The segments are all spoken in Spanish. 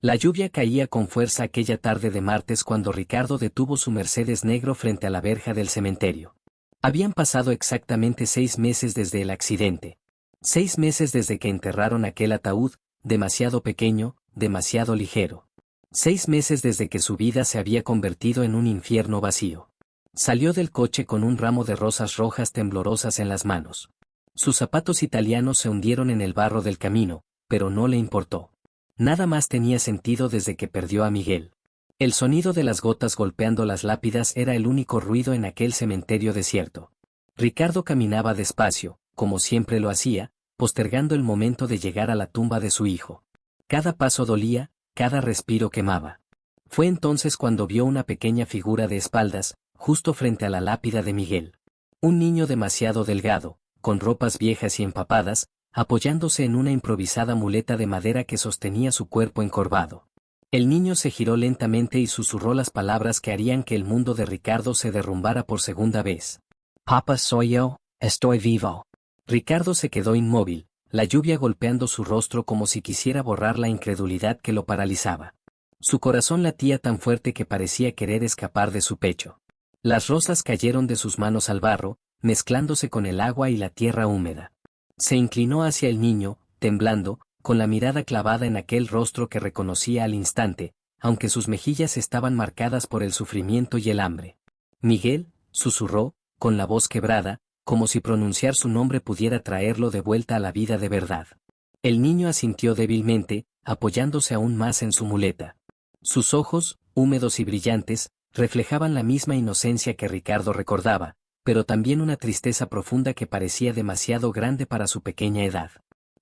La lluvia caía con fuerza aquella tarde de martes cuando Ricardo detuvo su Mercedes negro frente a la verja del cementerio. Habían pasado exactamente 6 meses desde el accidente. 6 meses desde que enterraron aquel ataúd, demasiado pequeño, demasiado ligero. 6 meses desde que su vida se había convertido en un infierno vacío. Salió del coche con un ramo de rosas rojas temblorosas en las manos. Sus zapatos italianos se hundieron en el barro del camino, pero no le importó. Nada más tenía sentido desde que perdió a Miguel. El sonido de las gotas golpeando las lápidas era el único ruido en aquel cementerio desierto. Ricardo caminaba despacio, como siempre lo hacía, postergando el momento de llegar a la tumba de su hijo. Cada paso dolía, cada respiro quemaba. Fue entonces cuando vio una pequeña figura de espaldas, justo frente a la lápida de Miguel. Un niño demasiado delgado, con ropas viejas y empapadas, apoyándose en una improvisada muleta de madera que sostenía su cuerpo encorvado. El niño se giró lentamente y susurró las palabras que harían que el mundo de Ricardo se derrumbara por segunda vez. «Papá, soy yo, estoy vivo». Ricardo se quedó inmóvil, la lluvia golpeando su rostro como si quisiera borrar la incredulidad que lo paralizaba. Su corazón latía tan fuerte que parecía querer escapar de su pecho. Las rosas cayeron de sus manos al barro, mezclándose con el agua y la tierra húmeda. Se inclinó hacia el niño, temblando, con la mirada clavada en aquel rostro que reconocía al instante, aunque sus mejillas estaban marcadas por el sufrimiento y el hambre. «Miguel», susurró, con la voz quebrada, como si pronunciar su nombre pudiera traerlo de vuelta a la vida de verdad. El niño asintió débilmente, apoyándose aún más en su muleta. Sus ojos, húmedos y brillantes, reflejaban la misma inocencia que Ricardo recordaba, pero también una tristeza profunda que parecía demasiado grande para su pequeña edad.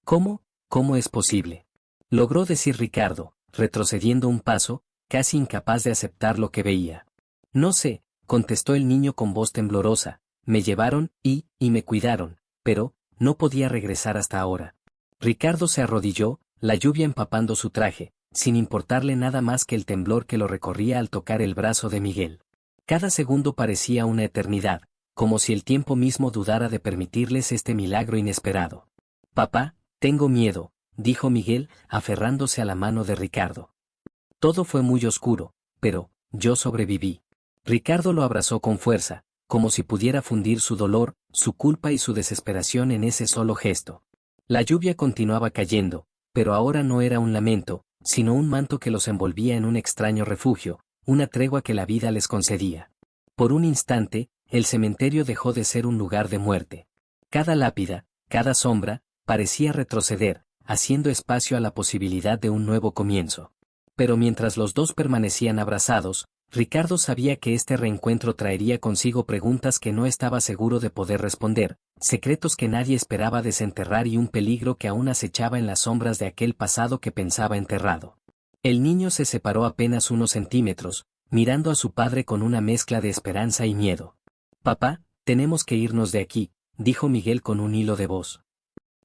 «¿Cómo? ¿Cómo es posible?», logró decir Ricardo, retrocediendo un paso, casi incapaz de aceptar lo que veía. «No sé», contestó el niño con voz temblorosa, «me llevaron y me cuidaron, pero no podía regresar hasta ahora». Ricardo se arrodilló, la lluvia empapando su traje, sin importarle nada más que el temblor que lo recorría al tocar el brazo de Miguel. Cada segundo parecía una eternidad, como si el tiempo mismo dudara de permitirles este milagro inesperado. «Papá, tengo miedo», dijo Miguel, aferrándose a la mano de Ricardo. «Todo fue muy oscuro, pero yo sobreviví». Ricardo lo abrazó con fuerza, como si pudiera fundir su dolor, su culpa y su desesperación en ese solo gesto. La lluvia continuaba cayendo, pero ahora no era un lamento, sino un manto que los envolvía en un extraño refugio, una tregua que la vida les concedía. Por un instante, el cementerio dejó de ser un lugar de muerte. Cada lápida, cada sombra, parecía retroceder, haciendo espacio a la posibilidad de un nuevo comienzo. Pero mientras los dos permanecían abrazados, Ricardo sabía que este reencuentro traería consigo preguntas que no estaba seguro de poder responder, secretos que nadie esperaba desenterrar y un peligro que aún acechaba en las sombras de aquel pasado que pensaba enterrado. El niño se separó apenas unos centímetros, mirando a su padre con una mezcla de esperanza y miedo. «Papá, tenemos que irnos de aquí», dijo Miguel con un hilo de voz.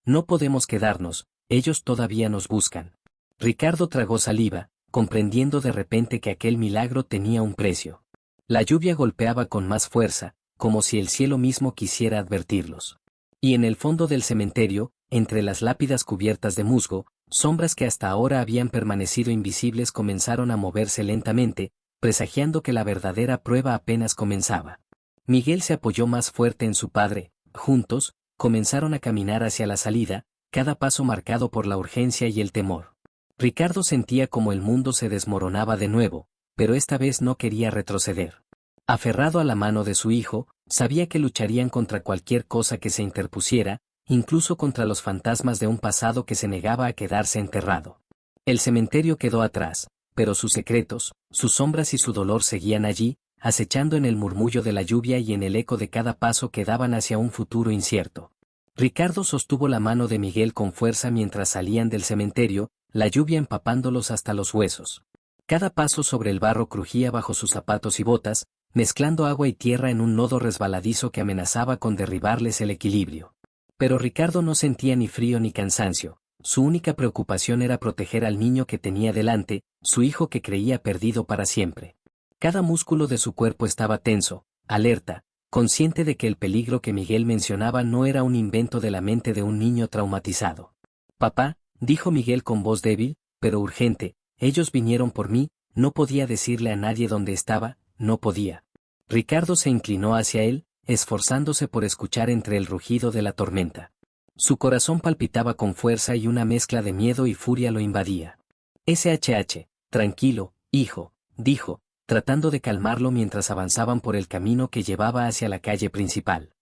«No podemos quedarnos, ellos todavía nos buscan». Ricardo tragó saliva, comprendiendo de repente que aquel milagro tenía un precio. La lluvia golpeaba con más fuerza, como si el cielo mismo quisiera advertirlos. Y en el fondo del cementerio, entre las lápidas cubiertas de musgo, sombras que hasta ahora habían permanecido invisibles comenzaron a moverse lentamente, presagiando que la verdadera prueba apenas comenzaba. Miguel se apoyó más fuerte en su padre, juntos, comenzaron a caminar hacia la salida, cada paso marcado por la urgencia y el temor. Ricardo sentía como el mundo se desmoronaba de nuevo, pero esta vez no quería retroceder. Aferrado a la mano de su hijo, sabía que lucharían contra cualquier cosa que se interpusiera, incluso contra los fantasmas de un pasado que se negaba a quedarse enterrado. El cementerio quedó atrás, pero sus secretos, sus sombras y su dolor seguían allí, acechando en el murmullo de la lluvia y en el eco de cada paso que daban hacia un futuro incierto. Ricardo sostuvo la mano de Miguel con fuerza mientras salían del cementerio, la lluvia empapándolos hasta los huesos. Cada paso sobre el barro crujía bajo sus zapatos y botas, mezclando agua y tierra en un lodo resbaladizo que amenazaba con derribarles el equilibrio. Pero Ricardo no sentía ni frío ni cansancio, su única preocupación era proteger al niño que tenía delante, su hijo que creía perdido para siempre. Cada músculo de su cuerpo estaba tenso, alerta, consciente de que el peligro que Miguel mencionaba no era un invento de la mente de un niño traumatizado. «Papá», dijo Miguel con voz débil, pero urgente, ellos vinieron por mí, no podía decirle a nadie dónde estaba, no podía. Ricardo se inclinó hacia él, esforzándose por escuchar entre el rugido de la tormenta. Su corazón palpitaba con fuerza y una mezcla de miedo y furia lo invadía. SHH, tranquilo, hijo, dijo, tratando de calmarlo mientras avanzaban por el camino que llevaba hacia la calle principal.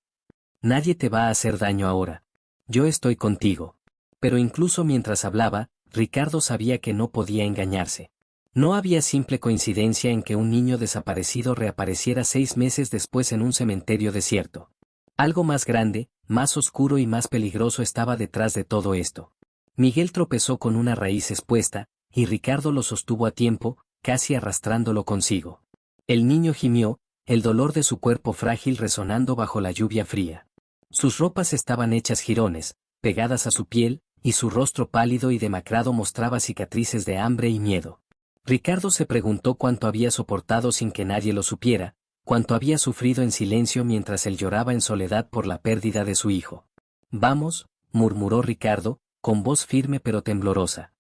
Nadie te va a hacer daño ahora. Yo estoy contigo. Pero incluso mientras hablaba, Ricardo sabía que no podía engañarse. No había simple coincidencia en que un niño desaparecido reapareciera 6 meses después en un cementerio desierto. Algo más grande, más oscuro y más peligroso estaba detrás de todo esto. Miguel tropezó con una raíz expuesta, y Ricardo lo sostuvo a tiempo, casi arrastrándolo consigo. El niño gimió, el dolor de su cuerpo frágil resonando bajo la lluvia fría. Sus ropas estaban hechas jirones, pegadas a su piel, y su rostro pálido y demacrado mostraba cicatrices de hambre y miedo. Ricardo se preguntó cuánto había soportado sin que nadie lo supiera, cuánto había sufrido en silencio mientras él lloraba en soledad por la pérdida de su hijo. Vamos, murmuró Ricardo, con voz firme pero temblorosa.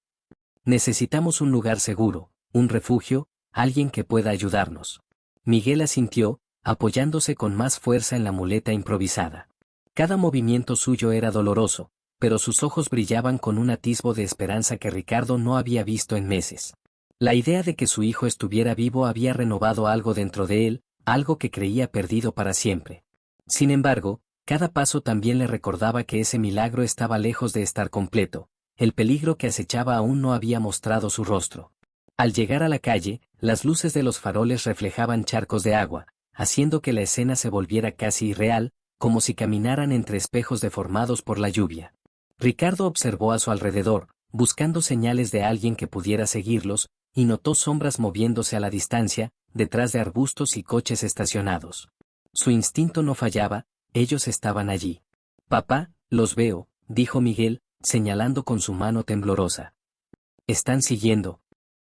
Necesitamos un lugar seguro, un refugio, alguien que pueda ayudarnos. Miguel asintió, apoyándose con más fuerza en la muleta improvisada. Cada movimiento suyo era doloroso, pero sus ojos brillaban con un atisbo de esperanza que Ricardo no había visto en meses. La idea de que su hijo estuviera vivo había renovado algo dentro de él, algo que creía perdido para siempre. Sin embargo, cada paso también le recordaba que ese milagro estaba lejos de estar completo, el peligro que acechaba aún no había mostrado su rostro. Al llegar a la calle, las luces de los faroles reflejaban charcos de agua, haciendo que la escena se volviera casi irreal, como si caminaran entre espejos deformados por la lluvia. Ricardo observó a su alrededor, buscando señales de alguien que pudiera seguirlos, y notó sombras moviéndose a la distancia, detrás de arbustos y coches estacionados. Su instinto no fallaba, ellos estaban allí. Papá, los veo, dijo Miguel, señalando con su mano temblorosa. Están siguiendo.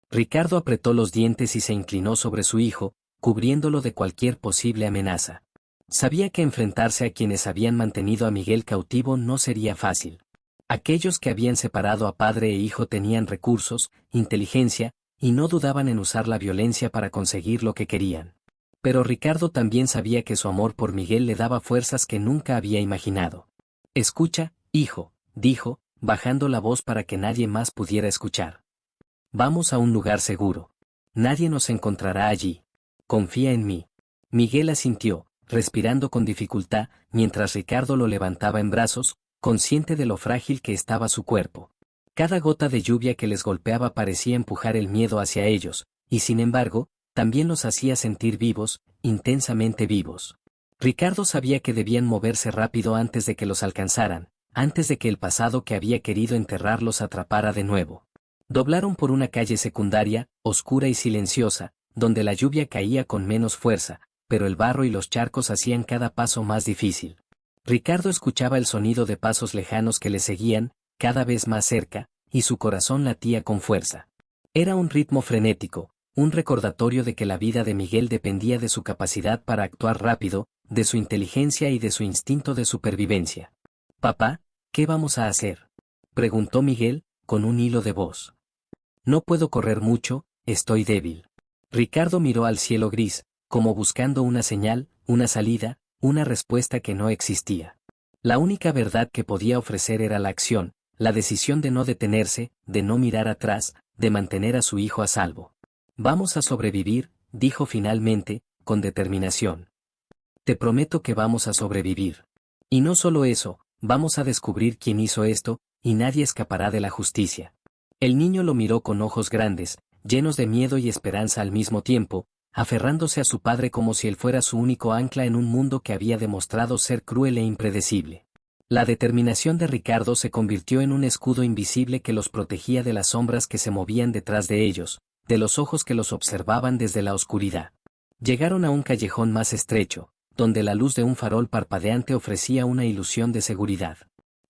Ricardo apretó los dientes y se inclinó sobre su hijo, cubriéndolo de cualquier posible amenaza. Sabía que enfrentarse a quienes habían mantenido a Miguel cautivo no sería fácil. Aquellos que habían separado a padre e hijo tenían recursos, inteligencia, y no dudaban en usar la violencia para conseguir lo que querían. Pero Ricardo también sabía que su amor por Miguel le daba fuerzas que nunca había imaginado. Escucha, hijo, dijo, bajando la voz para que nadie más pudiera escuchar. Vamos a un lugar seguro. Nadie nos encontrará allí. Confía en mí. Miguel asintió, respirando con dificultad, mientras Ricardo lo levantaba en brazos, consciente de lo frágil que estaba su cuerpo. Cada gota de lluvia que les golpeaba parecía empujar el miedo hacia ellos, y sin embargo, también los hacía sentir vivos, intensamente vivos. Ricardo sabía que debían moverse rápido antes de que los alcanzaran, antes de que el pasado que había querido enterrar los atrapara de nuevo. Doblaron por una calle secundaria, oscura y silenciosa, donde la lluvia caía con menos fuerza, pero el barro y los charcos hacían cada paso más difícil. Ricardo escuchaba el sonido de pasos lejanos que le seguían, cada vez más cerca, y su corazón latía con fuerza. Era un ritmo frenético, un recordatorio de que la vida de Miguel dependía de su capacidad para actuar rápido, de su inteligencia y de su instinto de supervivencia. «Papá, ¿qué vamos a hacer?», preguntó Miguel, con un hilo de voz. «No puedo correr mucho, estoy débil». Ricardo miró al cielo gris, como buscando una señal, una salida, una respuesta que no existía. La única verdad que podía ofrecer era la acción, la decisión de no detenerse, de no mirar atrás, de mantener a su hijo a salvo. «Vamos a sobrevivir», dijo finalmente, con determinación. «Te prometo que vamos a sobrevivir. Y no solo eso, vamos a descubrir quién hizo esto, y nadie escapará de la justicia». El niño lo miró con ojos grandes, llenos de miedo y esperanza al mismo tiempo, aferrándose a su padre como si él fuera su único ancla en un mundo que había demostrado ser cruel e impredecible. La determinación de Ricardo se convirtió en un escudo invisible que los protegía de las sombras que se movían detrás de ellos, de los ojos que los observaban desde la oscuridad. Llegaron a un callejón más estrecho, donde la luz de un farol parpadeante ofrecía una ilusión de seguridad.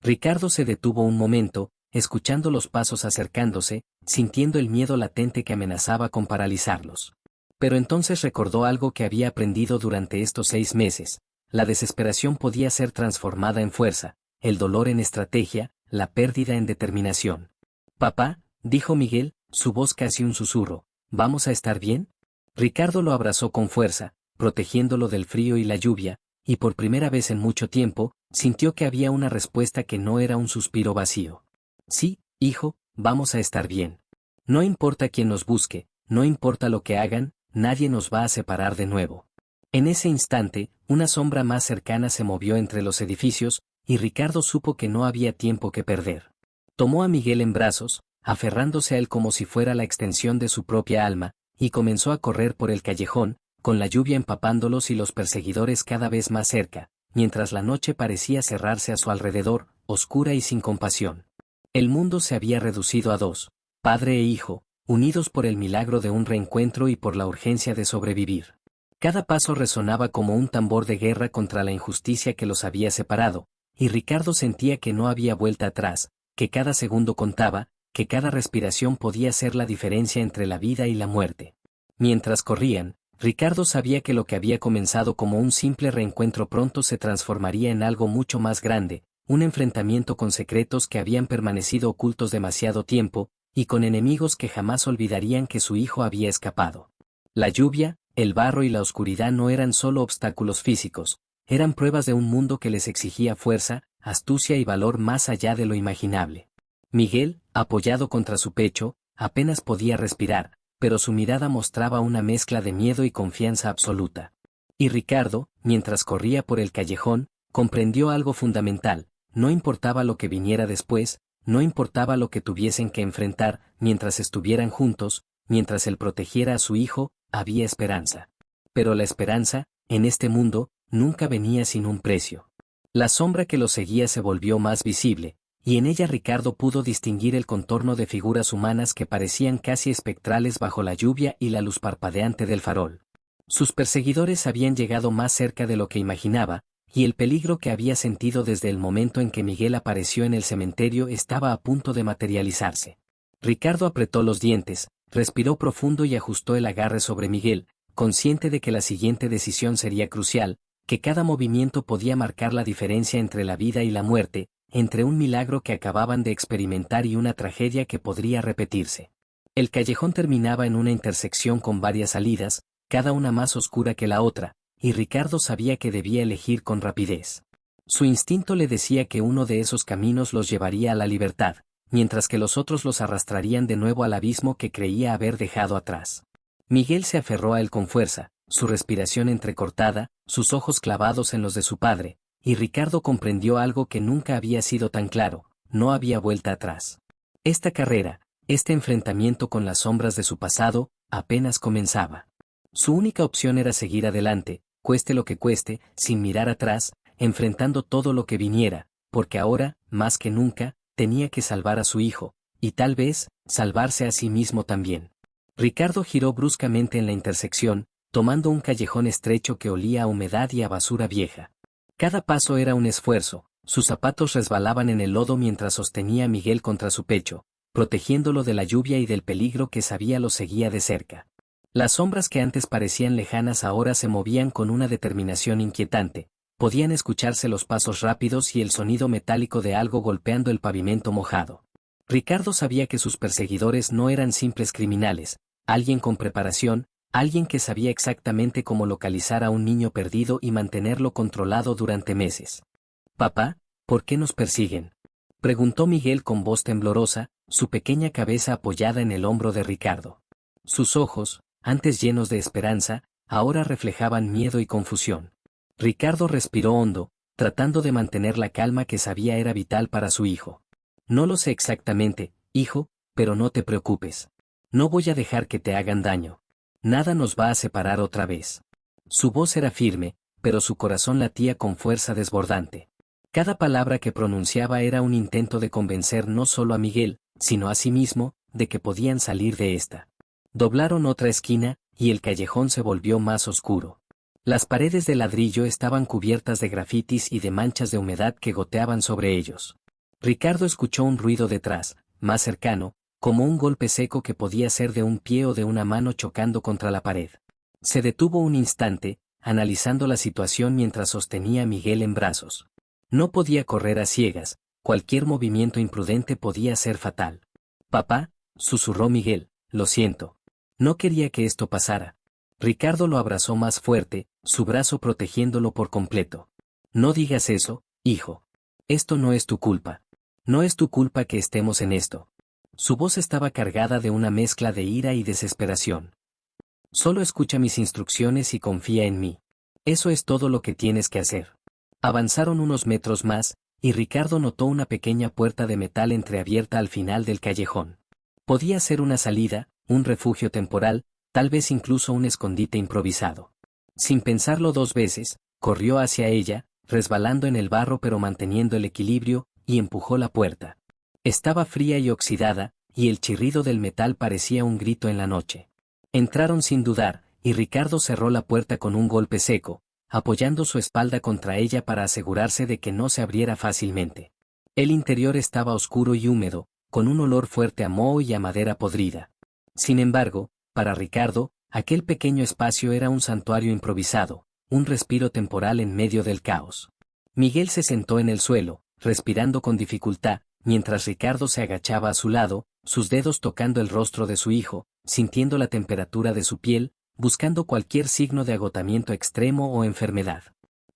Ricardo se detuvo un momento, escuchando los pasos acercándose, sintiendo el miedo latente que amenazaba con paralizarlos. Pero entonces recordó algo que había aprendido durante estos 6 meses. La desesperación podía ser transformada en fuerza, el dolor en estrategia, la pérdida en determinación. «Papá», dijo Miguel, su voz casi un susurro. ¿Vamos a estar bien? Ricardo lo abrazó con fuerza, protegiéndolo del frío y la lluvia, y por primera vez en mucho tiempo, sintió que había una respuesta que no era un suspiro vacío. Sí, hijo, vamos a estar bien. No importa quién nos busque, no importa lo que hagan, nadie nos va a separar de nuevo. En ese instante, una sombra más cercana se movió entre los edificios, y Ricardo supo que no había tiempo que perder. Tomó a Miguel en brazos, aferrándose a él como si fuera la extensión de su propia alma, y comenzó a correr por el callejón, con la lluvia empapándolos y los perseguidores cada vez más cerca, mientras la noche parecía cerrarse a su alrededor, oscura y sin compasión. El mundo se había reducido a dos, padre e hijo, unidos por el milagro de un reencuentro y por la urgencia de sobrevivir. Cada paso resonaba como un tambor de guerra contra la injusticia que los había separado, y Ricardo sentía que no había vuelta atrás, que cada segundo contaba, que cada respiración podía ser la diferencia entre la vida y la muerte. Mientras corrían, Ricardo sabía que lo que había comenzado como un simple reencuentro pronto se transformaría en algo mucho más grande, un enfrentamiento con secretos que habían permanecido ocultos demasiado tiempo, y con enemigos que jamás olvidarían que su hijo había escapado. La lluvia, el barro y la oscuridad no eran solo obstáculos físicos, eran pruebas de un mundo que les exigía fuerza, astucia y valor más allá de lo imaginable. Miguel, apoyado contra su pecho, apenas podía respirar, pero su mirada mostraba una mezcla de miedo y confianza absoluta. Y Ricardo, mientras corría por el callejón, comprendió algo fundamental: no importaba lo que viniera después, no importaba lo que tuviesen que enfrentar, mientras estuvieran juntos, mientras él protegiera a su hijo, había esperanza. Pero la esperanza, en este mundo, nunca venía sin un precio. La sombra que lo seguía se volvió más visible, y en ella Ricardo pudo distinguir el contorno de figuras humanas que parecían casi espectrales bajo la lluvia y la luz parpadeante del farol. Sus perseguidores habían llegado más cerca de lo que imaginaba, y el peligro que había sentido desde el momento en que Miguel apareció en el cementerio estaba a punto de materializarse. Ricardo apretó los dientes, respiró profundo y ajustó el agarre sobre Miguel, consciente de que la siguiente decisión sería crucial, que cada movimiento podía marcar la diferencia entre la vida y la muerte, entre un milagro que acababan de experimentar y una tragedia que podría repetirse. El callejón terminaba en una intersección con varias salidas, cada una más oscura que la otra, y Ricardo sabía que debía elegir con rapidez. Su instinto le decía que uno de esos caminos los llevaría a la libertad, mientras que los otros los arrastrarían de nuevo al abismo que creía haber dejado atrás. Miguel se aferró a él con fuerza, su respiración entrecortada, sus ojos clavados en los de su padre, y Ricardo comprendió algo que nunca había sido tan claro: no había vuelta atrás. Esta carrera, este enfrentamiento con las sombras de su pasado, apenas comenzaba. Su única opción era seguir adelante, cueste lo que cueste, sin mirar atrás, enfrentando todo lo que viniera, porque ahora, más que nunca, tenía que salvar a su hijo, y tal vez, salvarse a sí mismo también. Ricardo giró bruscamente en la intersección, tomando un callejón estrecho que olía a humedad y a basura vieja. Cada paso era un esfuerzo, sus zapatos resbalaban en el lodo mientras sostenía a Miguel contra su pecho, protegiéndolo de la lluvia y del peligro que sabía lo seguía de cerca. Las sombras que antes parecían lejanas ahora se movían con una determinación inquietante, podían escucharse los pasos rápidos y el sonido metálico de algo golpeando el pavimento mojado. Ricardo sabía que sus perseguidores no eran simples criminales, alguien con preparación, alguien que sabía exactamente cómo localizar a un niño perdido y mantenerlo controlado durante meses. «Papá, ¿por qué nos persiguen?», preguntó Miguel con voz temblorosa, su pequeña cabeza apoyada en el hombro de Ricardo. Sus ojos, antes llenos de esperanza, ahora reflejaban miedo y confusión. Ricardo respiró hondo, tratando de mantener la calma que sabía era vital para su hijo. «No lo sé exactamente, hijo, pero no te preocupes. No voy a dejar que te hagan daño. Nada nos va a separar otra vez». Su voz era firme, pero su corazón latía con fuerza desbordante. Cada palabra que pronunciaba era un intento de convencer no solo a Miguel, sino a sí mismo, de que podían salir de esta. Doblaron otra esquina, y el callejón se volvió más oscuro. Las paredes de ladrillo estaban cubiertas de grafitis y de manchas de humedad que goteaban sobre ellos. Ricardo escuchó un ruido detrás, más cercano, como un golpe seco que podía ser de un pie o de una mano chocando contra la pared. Se detuvo un instante, analizando la situación mientras sostenía a Miguel en brazos. No podía correr a ciegas, cualquier movimiento imprudente podía ser fatal. «Papá, susurró Miguel, lo siento. No quería que esto pasara. Ricardo lo abrazó más fuerte, su brazo protegiéndolo por completo. No digas eso, hijo. Esto no es tu culpa. No es tu culpa que estemos en esto. Su voz estaba cargada de una mezcla de ira y desesperación. Solo escucha mis instrucciones y confía en mí. Eso es todo lo que tienes que hacer. Avanzaron unos metros más, y Ricardo notó una pequeña puerta de metal entreabierta al final del callejón. Podía ser una salida, un refugio temporal, tal vez incluso un escondite improvisado. Sin pensarlo dos veces, corrió hacia ella, resbalando en el barro pero manteniendo el equilibrio, y empujó la puerta. Estaba fría y oxidada, y el chirrido del metal parecía un grito en la noche. Entraron sin dudar, y Ricardo cerró la puerta con un golpe seco, apoyando su espalda contra ella para asegurarse de que no se abriera fácilmente. El interior estaba oscuro y húmedo, con un olor fuerte a moho y a madera podrida. Sin embargo, para Ricardo, aquel pequeño espacio era un santuario improvisado, un respiro temporal en medio del caos. Miguel se sentó en el suelo, respirando con dificultad, mientras Ricardo se agachaba a su lado, sus dedos tocando el rostro de su hijo, sintiendo la temperatura de su piel, buscando cualquier signo de agotamiento extremo o enfermedad.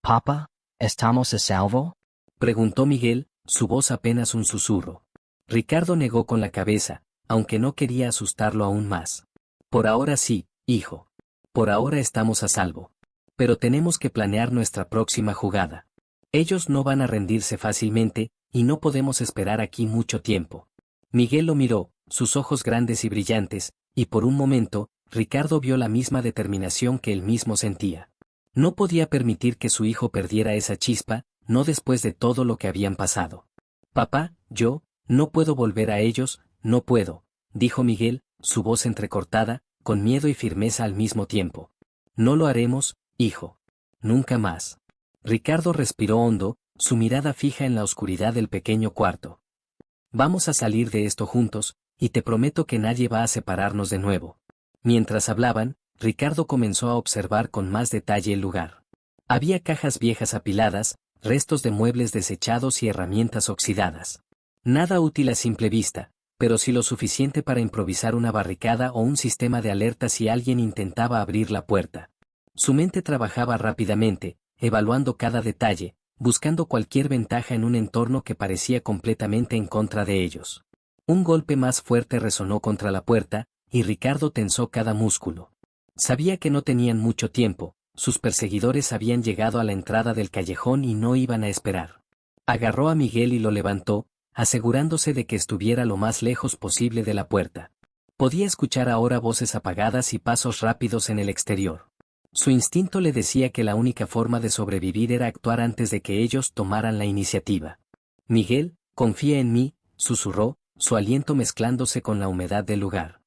Papá, ¿estamos a salvo? Preguntó Miguel, su voz apenas un susurro. Ricardo negó con la cabeza, aunque no quería asustarlo aún más. Por ahora sí, hijo. Por ahora estamos a salvo. Pero tenemos que planear nuestra próxima jugada. Ellos no van a rendirse fácilmente, y no podemos esperar aquí mucho tiempo. Miguel lo miró, sus ojos grandes y brillantes, y por un momento, Ricardo vio la misma determinación que él mismo sentía. No podía permitir que su hijo perdiera esa chispa, no después de todo lo que habían pasado. Papá, yo, no puedo volver a ellos, no puedo, dijo Miguel, su voz entrecortada, con miedo y firmeza al mismo tiempo. No lo haremos, hijo. Nunca más. Ricardo respiró hondo, su mirada fija en la oscuridad del pequeño cuarto. Vamos a salir de esto juntos, y te prometo que nadie va a separarnos de nuevo. Mientras hablaban, Ricardo comenzó a observar con más detalle el lugar. Había cajas viejas apiladas, restos de muebles desechados y herramientas oxidadas. Nada útil a simple vista, pero sí lo suficiente para improvisar una barricada o un sistema de alerta si alguien intentaba abrir la puerta. Su mente trabajaba rápidamente, evaluando cada detalle, buscando cualquier ventaja en un entorno que parecía completamente en contra de ellos. Un golpe más fuerte resonó contra la puerta, y Ricardo tensó cada músculo. Sabía que no tenían mucho tiempo, sus perseguidores habían llegado a la entrada del callejón y no iban a esperar. Agarró a Miguel y lo levantó, asegurándose de que estuviera lo más lejos posible de la puerta. Podía escuchar ahora voces apagadas y pasos rápidos en el exterior. Su instinto le decía que la única forma de sobrevivir era actuar antes de que ellos tomaran la iniciativa. Miguel, confía en mí, susurró, su aliento mezclándose con la humedad del lugar.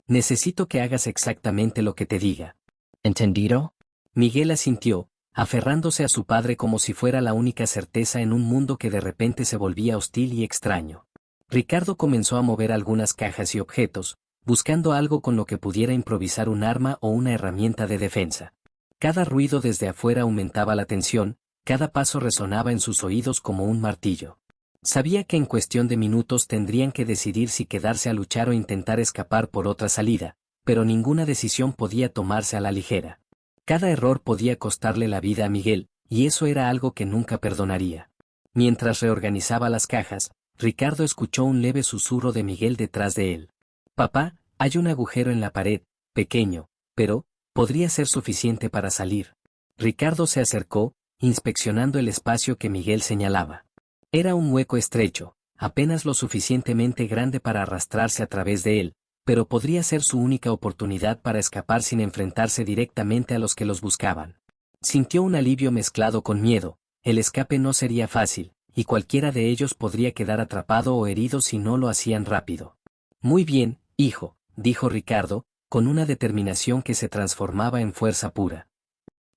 Necesito que hagas exactamente lo que te diga. ¿Entendido? Miguel asintió, aferrándose a su padre como si fuera la única certeza en un mundo que de repente se volvía hostil y extraño. Ricardo comenzó a mover algunas cajas y objetos, buscando algo con lo que pudiera improvisar un arma o una herramienta de defensa. Cada ruido desde afuera aumentaba la tensión, cada paso resonaba en sus oídos como un martillo. Sabía que en cuestión de minutos tendrían que decidir si quedarse a luchar o intentar escapar por otra salida, pero ninguna decisión podía tomarse a la ligera. Cada error podía costarle la vida a Miguel, y eso era algo que nunca perdonaría. Mientras reorganizaba las cajas, Ricardo escuchó un leve susurro de Miguel detrás de él. Papá, hay un agujero en la pared, pequeño, pero, podría ser suficiente para salir. Ricardo se acercó, inspeccionando el espacio que Miguel señalaba. Era un hueco estrecho, apenas lo suficientemente grande para arrastrarse a través de él, pero podría ser su única oportunidad para escapar sin enfrentarse directamente a los que los buscaban. Sintió un alivio mezclado con miedo, el escape no sería fácil, y cualquiera de ellos podría quedar atrapado o herido si no lo hacían rápido. Muy bien, hijo, dijo Ricardo, con una determinación que se transformaba en fuerza pura.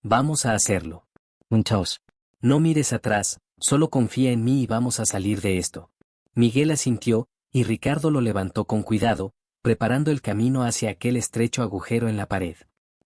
Vamos a hacerlo. Juntos. No mires atrás, solo confía en mí y vamos a salir de esto. Miguel asintió, y Ricardo lo levantó con cuidado, preparando el camino hacia aquel estrecho agujero en la pared.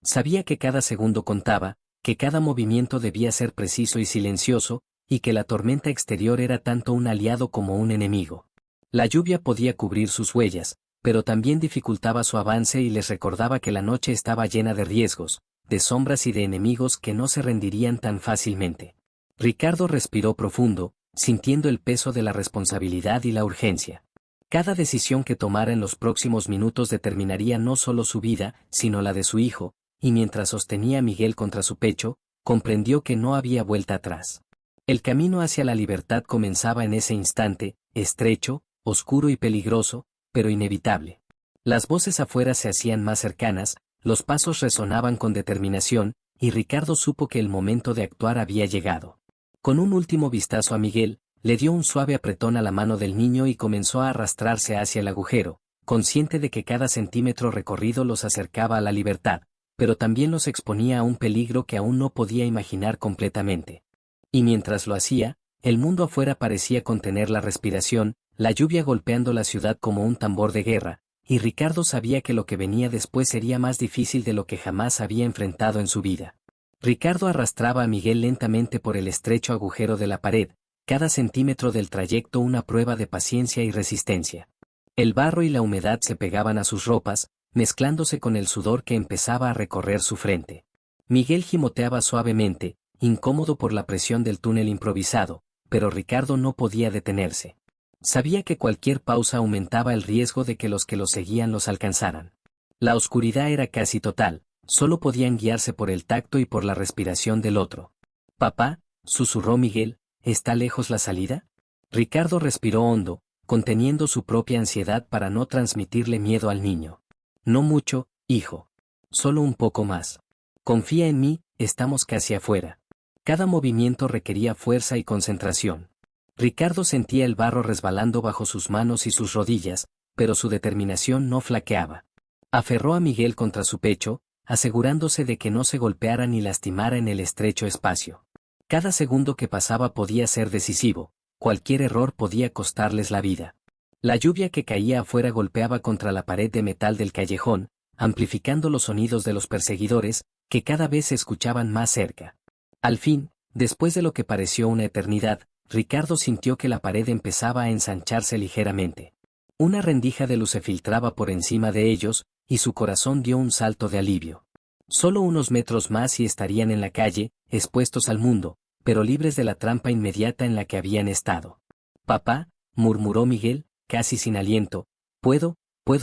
Sabía que cada segundo contaba, que cada movimiento debía ser preciso y silencioso, y que la tormenta exterior era tanto un aliado como un enemigo. La lluvia podía cubrir sus huellas, pero también dificultaba su avance y les recordaba que la noche estaba llena de riesgos, de sombras y de enemigos que no se rendirían tan fácilmente. Ricardo respiró profundo, sintiendo el peso de la responsabilidad y la urgencia. Cada decisión que tomara en los próximos minutos determinaría no solo su vida, sino la de su hijo, y mientras sostenía a Miguel contra su pecho, comprendió que no había vuelta atrás. El camino hacia la libertad comenzaba en ese instante, estrecho, oscuro y peligroso, pero inevitable. Las voces afuera se hacían más cercanas, los pasos resonaban con determinación, y Ricardo supo que el momento de actuar había llegado. Con un último vistazo a Miguel, le dio un suave apretón a la mano del niño y comenzó a arrastrarse hacia el agujero, consciente de que cada centímetro recorrido los acercaba a la libertad, pero también los exponía a un peligro que aún no podía imaginar completamente. Y mientras lo hacía, el mundo afuera parecía contener la respiración, la lluvia golpeando la ciudad como un tambor de guerra, y Ricardo sabía que lo que venía después sería más difícil de lo que jamás había enfrentado en su vida. Ricardo arrastraba a Miguel lentamente por el estrecho agujero de la pared, cada centímetro del trayecto una prueba de paciencia y resistencia. El barro y la humedad se pegaban a sus ropas, mezclándose con el sudor que empezaba a recorrer su frente. Miguel gimoteaba suavemente, incómodo por la presión del túnel improvisado, pero Ricardo no podía detenerse. Sabía que cualquier pausa aumentaba el riesgo de que los seguían los alcanzaran. La oscuridad era casi total, solo podían guiarse por el tacto y por la respiración del otro. «Papá», susurró Miguel, «¿está lejos la salida?» Ricardo respiró hondo, conteniendo su propia ansiedad para no transmitirle miedo al niño. «No mucho, hijo. Solo un poco más. Confía en mí, estamos casi afuera». Cada movimiento requería fuerza y concentración. Ricardo sentía el barro resbalando bajo sus manos y sus rodillas, pero su determinación no flaqueaba. Aferró a Miguel contra su pecho, asegurándose de que no se golpeara ni lastimara en el estrecho espacio. Cada segundo que pasaba podía ser decisivo, cualquier error podía costarles la vida. La lluvia que caía afuera golpeaba contra la pared de metal del callejón, amplificando los sonidos de los perseguidores, que cada vez se escuchaban más cerca. Al fin, después de lo que pareció una eternidad, Ricardo sintió que la pared empezaba a ensancharse ligeramente. Una rendija de luz se filtraba por encima de ellos, y su corazón dio un salto de alivio. Solo unos metros más y estarían en la calle, expuestos al mundo, pero libres de la trampa inmediata en la que habían estado. «Papá», murmuró Miguel, casi sin aliento, puedo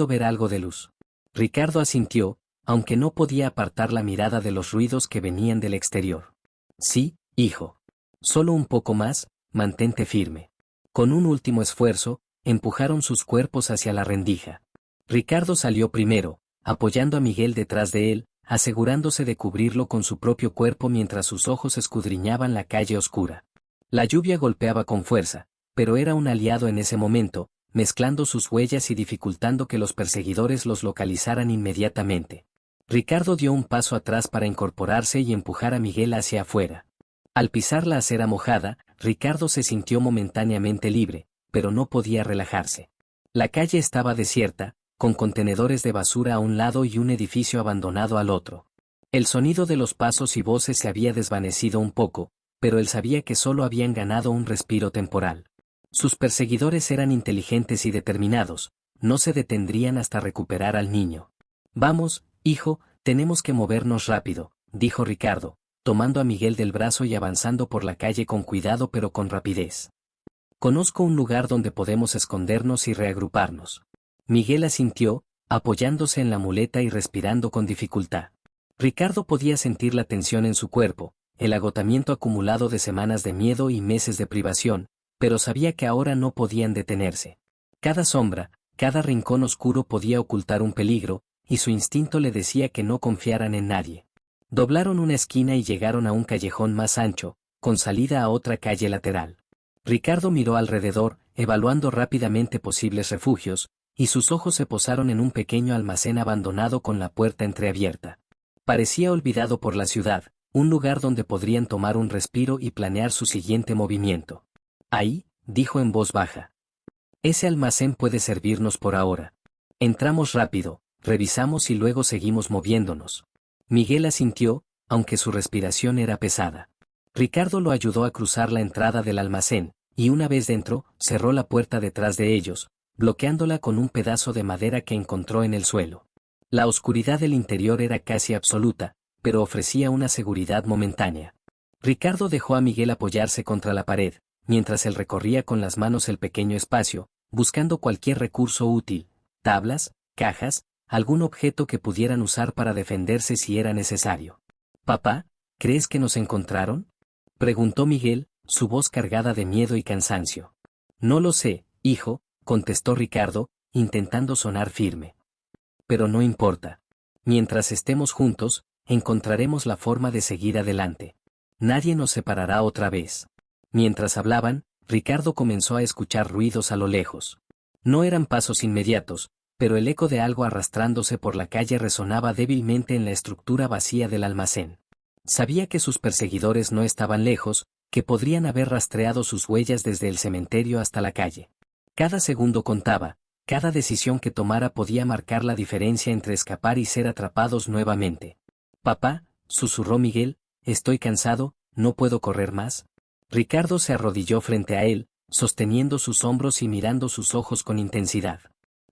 ver algo de luz». Ricardo asintió, aunque no podía apartar la mirada de los ruidos que venían del exterior. «Sí, hijo. Solo un poco más, mantente firme». Con un último esfuerzo, empujaron sus cuerpos hacia la rendija. Ricardo salió primero, apoyando a Miguel detrás de él, asegurándose de cubrirlo con su propio cuerpo mientras sus ojos escudriñaban la calle oscura. La lluvia golpeaba con fuerza, pero era un aliado en ese momento, mezclando sus huellas y dificultando que los perseguidores los localizaran inmediatamente. Ricardo dio un paso atrás para incorporarse y empujar a Miguel hacia afuera. Al pisar la acera mojada, Ricardo se sintió momentáneamente libre, pero no podía relajarse. La calle estaba desierta, con contenedores de basura a un lado y un edificio abandonado al otro. El sonido de los pasos y voces se había desvanecido un poco, pero él sabía que solo habían ganado un respiro temporal. Sus perseguidores eran inteligentes y determinados, no se detendrían hasta recuperar al niño. «Vamos, hijo, tenemos que movernos rápido», dijo Ricardo, tomando a Miguel del brazo y avanzando por la calle con cuidado pero con rapidez. «Conozco un lugar donde podemos escondernos y reagruparnos». Miguel asintió, apoyándose en la muleta y respirando con dificultad. Ricardo podía sentir la tensión en su cuerpo, el agotamiento acumulado de semanas de miedo y meses de privación, pero sabía que ahora no podían detenerse. Cada sombra, cada rincón oscuro podía ocultar un peligro, y su instinto le decía que no confiaran en nadie. Doblaron una esquina y llegaron a un callejón más ancho, con salida a otra calle lateral. Ricardo miró alrededor, evaluando rápidamente posibles refugios, y sus ojos se posaron en un pequeño almacén abandonado con la puerta entreabierta. Parecía olvidado por la ciudad, un lugar donde podrían tomar un respiro y planear su siguiente movimiento. «Ahí», dijo en voz baja. «Ese almacén puede servirnos por ahora. Entramos rápido, revisamos y luego seguimos moviéndonos». Miguel asintió, aunque su respiración era pesada. Ricardo lo ayudó a cruzar la entrada del almacén, y una vez dentro, cerró la puerta detrás de ellos, bloqueándola con un pedazo de madera que encontró en el suelo. La oscuridad del interior era casi absoluta, pero ofrecía una seguridad momentánea. Ricardo dejó a Miguel apoyarse contra la pared, mientras él recorría con las manos el pequeño espacio, buscando cualquier recurso útil, tablas, cajas, algún objeto que pudieran usar para defenderse si era necesario. «Papá, ¿crees que nos encontraron?», preguntó Miguel, su voz cargada de miedo y cansancio. «No lo sé, hijo», contestó Ricardo, intentando sonar firme. «Pero no importa. Mientras estemos juntos, encontraremos la forma de seguir adelante. Nadie nos separará otra vez». Mientras hablaban, Ricardo comenzó a escuchar ruidos a lo lejos. No eran pasos inmediatos, pero el eco de algo arrastrándose por la calle resonaba débilmente en la estructura vacía del almacén. Sabía que sus perseguidores no estaban lejos, que podrían haber rastreado sus huellas desde el cementerio hasta la calle. Cada segundo contaba, cada decisión que tomara podía marcar la diferencia entre escapar y ser atrapados nuevamente. «Papá», susurró Miguel, «estoy cansado, no puedo correr más». Ricardo se arrodilló frente a él, sosteniendo sus hombros y mirando sus ojos con intensidad.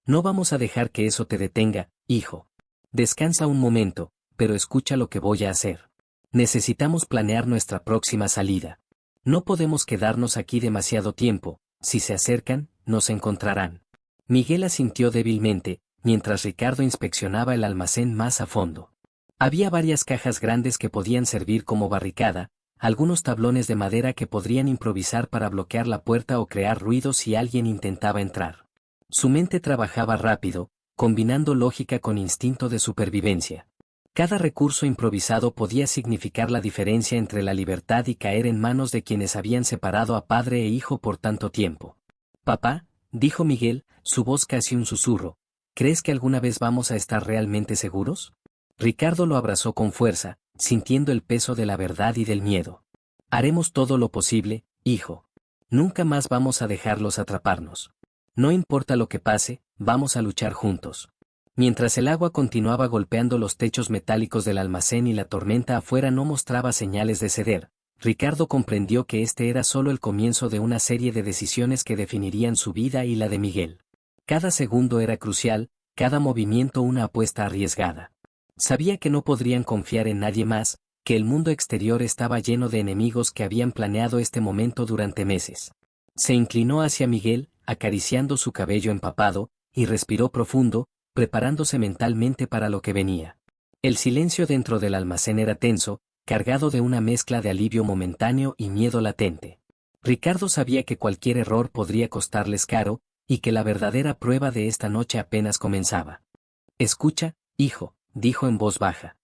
«No vamos a dejar que eso te detenga, hijo. Descansa un momento, pero escucha lo que voy a hacer. Necesitamos planear nuestra próxima salida. No podemos quedarnos aquí demasiado tiempo, si se acercan, nos encontrarán». Miguel asintió débilmente, mientras Ricardo inspeccionaba el almacén más a fondo. Había varias cajas grandes que podían servir como barricada, algunos tablones de madera que podrían improvisar para bloquear la puerta o crear ruido si alguien intentaba entrar. Su mente trabajaba rápido, combinando lógica con instinto de supervivencia. Cada recurso improvisado podía significar la diferencia entre la libertad y caer en manos de quienes habían separado a padre e hijo por tanto tiempo. «Papá», dijo Miguel, su voz casi un susurro, «¿crees que alguna vez vamos a estar realmente seguros?». Ricardo lo abrazó con fuerza, sintiendo el peso de la verdad y del miedo. «Haremos todo lo posible, hijo. Nunca más vamos a dejarlos atraparnos. No importa lo que pase, vamos a luchar juntos». Mientras el agua continuaba golpeando los techos metálicos del almacén y la tormenta afuera no mostraba señales de ceder, Ricardo comprendió que este era solo el comienzo de una serie de decisiones que definirían su vida y la de Miguel. Cada segundo era crucial, cada movimiento una apuesta arriesgada. Sabía que no podrían confiar en nadie más, que el mundo exterior estaba lleno de enemigos que habían planeado este momento durante meses. Se inclinó hacia Miguel, acariciando su cabello empapado, y respiró profundo, preparándose mentalmente para lo que venía. El silencio dentro del almacén era tenso, cargado de una mezcla de alivio momentáneo y miedo latente. Ricardo sabía que cualquier error podría costarles caro, y que la verdadera prueba de esta noche apenas comenzaba. «Escucha, hijo», dijo en voz baja.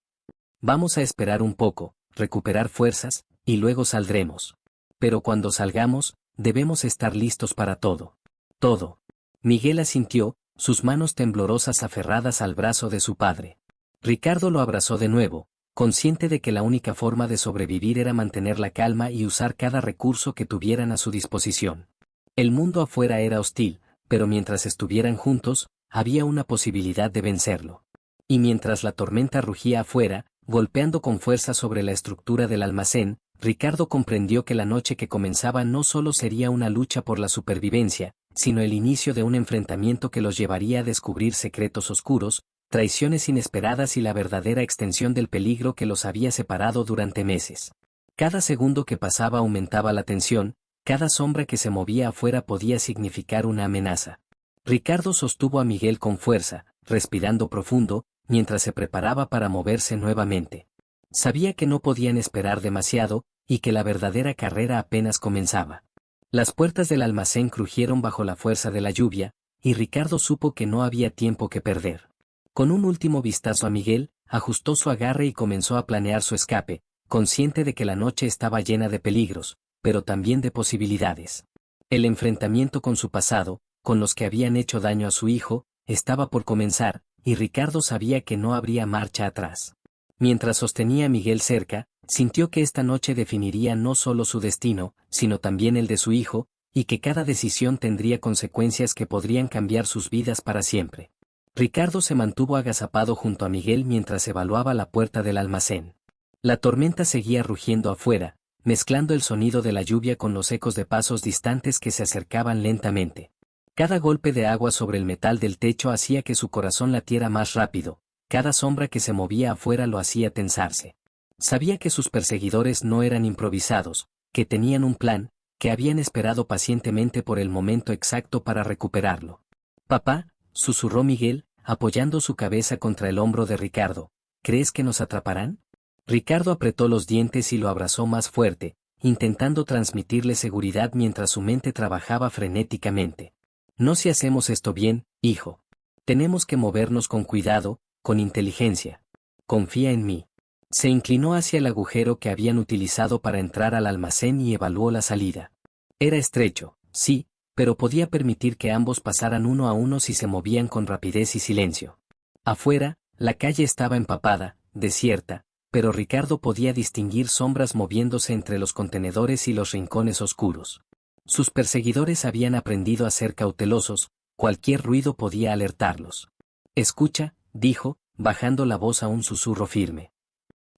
«Vamos a esperar un poco, recuperar fuerzas, y luego saldremos. Pero cuando salgamos, debemos estar listos para todo. Todo». Miguel asintió, sus manos temblorosas aferradas al brazo de su padre. Ricardo lo abrazó de nuevo, consciente de que la única forma de sobrevivir era mantener la calma y usar cada recurso que tuvieran a su disposición. El mundo afuera era hostil, pero mientras estuvieran juntos, había una posibilidad de vencerlo. Y mientras la tormenta rugía afuera, golpeando con fuerza sobre la estructura del almacén, Ricardo comprendió que la noche que comenzaba no solo sería una lucha por la supervivencia, sino el inicio de un enfrentamiento que los llevaría a descubrir secretos oscuros, traiciones inesperadas y la verdadera extensión del peligro que los había separado durante meses. Cada segundo que pasaba aumentaba la tensión, cada sombra que se movía afuera podía significar una amenaza. Ricardo sostuvo a Miguel con fuerza, respirando profundo, mientras se preparaba para moverse nuevamente. Sabía que no podían esperar demasiado, y que la verdadera carrera apenas comenzaba. Las puertas del almacén crujieron bajo la fuerza de la lluvia, y Ricardo supo que no había tiempo que perder. Con un último vistazo a Miguel, ajustó su agarre y comenzó a planear su escape, consciente de que la noche estaba llena de peligros, pero también de posibilidades. El enfrentamiento con su pasado, con los que habían hecho daño a su hijo, estaba por comenzar, y Ricardo sabía que no habría marcha atrás. Mientras sostenía a Miguel cerca, sintió que esta noche definiría no solo su destino, sino también el de su hijo, y que cada decisión tendría consecuencias que podrían cambiar sus vidas para siempre. Ricardo se mantuvo agazapado junto a Miguel mientras evaluaba la puerta del almacén. La tormenta seguía rugiendo afuera, mezclando el sonido de la lluvia con los ecos de pasos distantes que se acercaban lentamente. Cada golpe de agua sobre el metal del techo hacía que su corazón latiera más rápido, cada sombra que se movía afuera lo hacía tensarse. Sabía que sus perseguidores no eran improvisados, que tenían un plan, que habían esperado pacientemente por el momento exacto para recuperarlo. «Papá», susurró Miguel, apoyando su cabeza contra el hombro de Ricardo, «¿crees que nos atraparán?». Ricardo apretó los dientes y lo abrazó más fuerte, intentando transmitirle seguridad mientras su mente trabajaba frenéticamente. «No si hacemos esto bien, hijo. Tenemos que movernos con cuidado, con inteligencia. Confía en mí». Se inclinó hacia el agujero que habían utilizado para entrar al almacén y evaluó la salida. Era estrecho, sí, pero podía permitir que ambos pasaran uno a uno si se movían con rapidez y silencio. Afuera, la calle estaba empapada, desierta, pero Ricardo podía distinguir sombras moviéndose entre los contenedores y los rincones oscuros. Sus perseguidores habían aprendido a ser cautelosos, cualquier ruido podía alertarlos. «Escucha», dijo, bajando la voz a un susurro firme.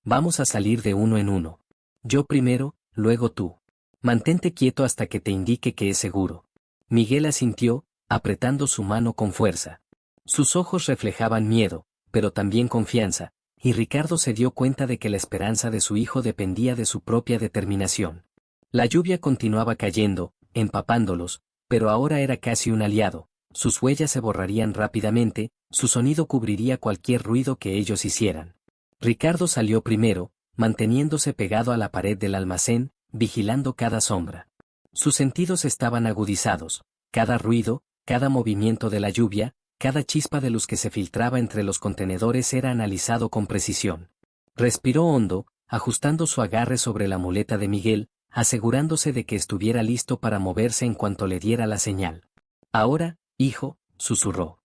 «Vamos a salir de uno en uno. Yo primero, luego tú. Mantente quieto hasta que te indique que es seguro». Miguel asintió, apretando su mano con fuerza. Sus ojos reflejaban miedo, pero también confianza, y Ricardo se dio cuenta de que la esperanza de su hijo dependía de su propia determinación. La lluvia continuaba cayendo, empapándolos, pero ahora era casi un aliado. Sus huellas se borrarían rápidamente, su sonido cubriría cualquier ruido que ellos hicieran. Ricardo salió primero, manteniéndose pegado a la pared del almacén, vigilando cada sombra. Sus sentidos estaban agudizados, cada ruido, cada movimiento de la lluvia, cada chispa de luz que se filtraba entre los contenedores era analizado con precisión. Respiró hondo, ajustando su agarre sobre la muleta de Miguel, asegurándose de que estuviera listo para moverse en cuanto le diera la señal. «Ahora, hijo», susurró.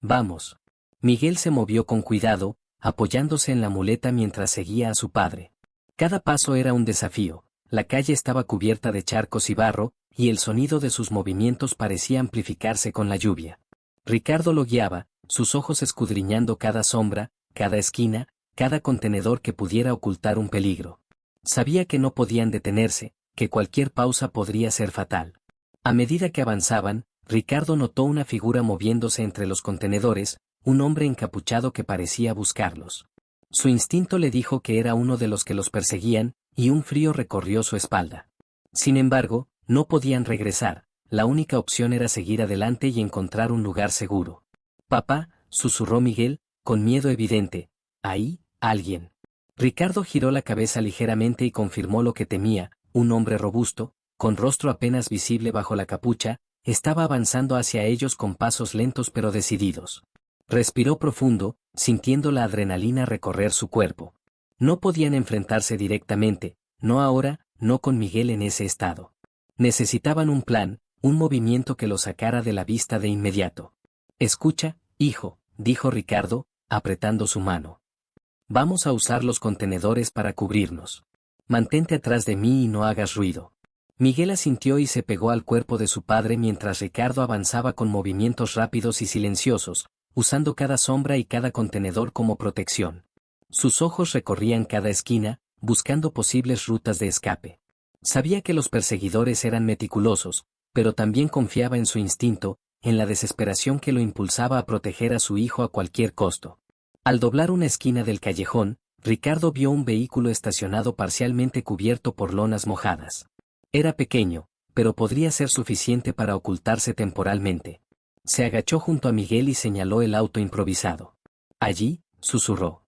«Vamos». Miguel se movió con cuidado, apoyándose en la muleta mientras seguía a su padre. Cada paso era un desafío, la calle estaba cubierta de charcos y barro, y el sonido de sus movimientos parecía amplificarse con la lluvia. Ricardo lo guiaba, sus ojos escudriñando cada sombra, cada esquina, cada contenedor que pudiera ocultar un peligro. Sabía que no podían detenerse, que cualquier pausa podría ser fatal. A medida que avanzaban, Ricardo notó una figura moviéndose entre los contenedores, un hombre encapuchado que parecía buscarlos. Su instinto le dijo que era uno de los que los perseguían, y un frío recorrió su espalda. Sin embargo, no podían regresar, la única opción era seguir adelante y encontrar un lugar seguro. «Papá», susurró Miguel, con miedo evidente, «ahí, alguien». Ricardo giró la cabeza ligeramente y confirmó lo que temía, un hombre robusto, con rostro apenas visible bajo la capucha, estaba avanzando hacia ellos con pasos lentos pero decididos. Respiró profundo, sintiendo la adrenalina recorrer su cuerpo. No podían enfrentarse directamente, no ahora, no con Miguel en ese estado. Necesitaban un plan, un movimiento que lo sacara de la vista de inmediato. «Escucha, hijo», dijo Ricardo, apretando su mano. «Vamos a usar los contenedores para cubrirnos. Mantente atrás de mí y no hagas ruido». Miguel asintió y se pegó al cuerpo de su padre mientras Ricardo avanzaba con movimientos rápidos y silenciosos, usando cada sombra y cada contenedor como protección. Sus ojos recorrían cada esquina, buscando posibles rutas de escape. Sabía que los perseguidores eran meticulosos, pero también confiaba en su instinto, en la desesperación que lo impulsaba a proteger a su hijo a cualquier costo. Al doblar una esquina del callejón, Ricardo vio un vehículo estacionado parcialmente cubierto por lonas mojadas. Era pequeño, pero podría ser suficiente para ocultarse temporalmente. Se agachó junto a Miguel y señaló el auto improvisado. «Allí», susurró.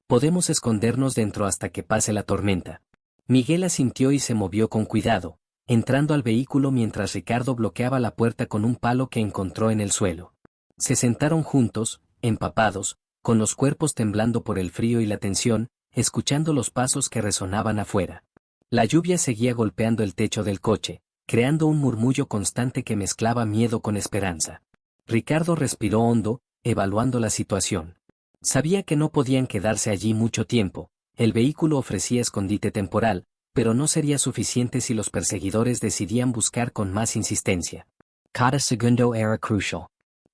«Podemos escondernos dentro hasta que pase la tormenta». Miguel asintió y se movió con cuidado, entrando al vehículo mientras Ricardo bloqueaba la puerta con un palo que encontró en el suelo. Se sentaron juntos, empapados, con los cuerpos temblando por el frío y la tensión, escuchando los pasos que resonaban afuera. La lluvia seguía golpeando el techo del coche, creando un murmullo constante que mezclaba miedo con esperanza. Ricardo respiró hondo, evaluando la situación. Sabía que no podían quedarse allí mucho tiempo, el vehículo ofrecía escondite temporal, pero no sería suficiente si los perseguidores decidían buscar con más insistencia. Cada segundo era crucial.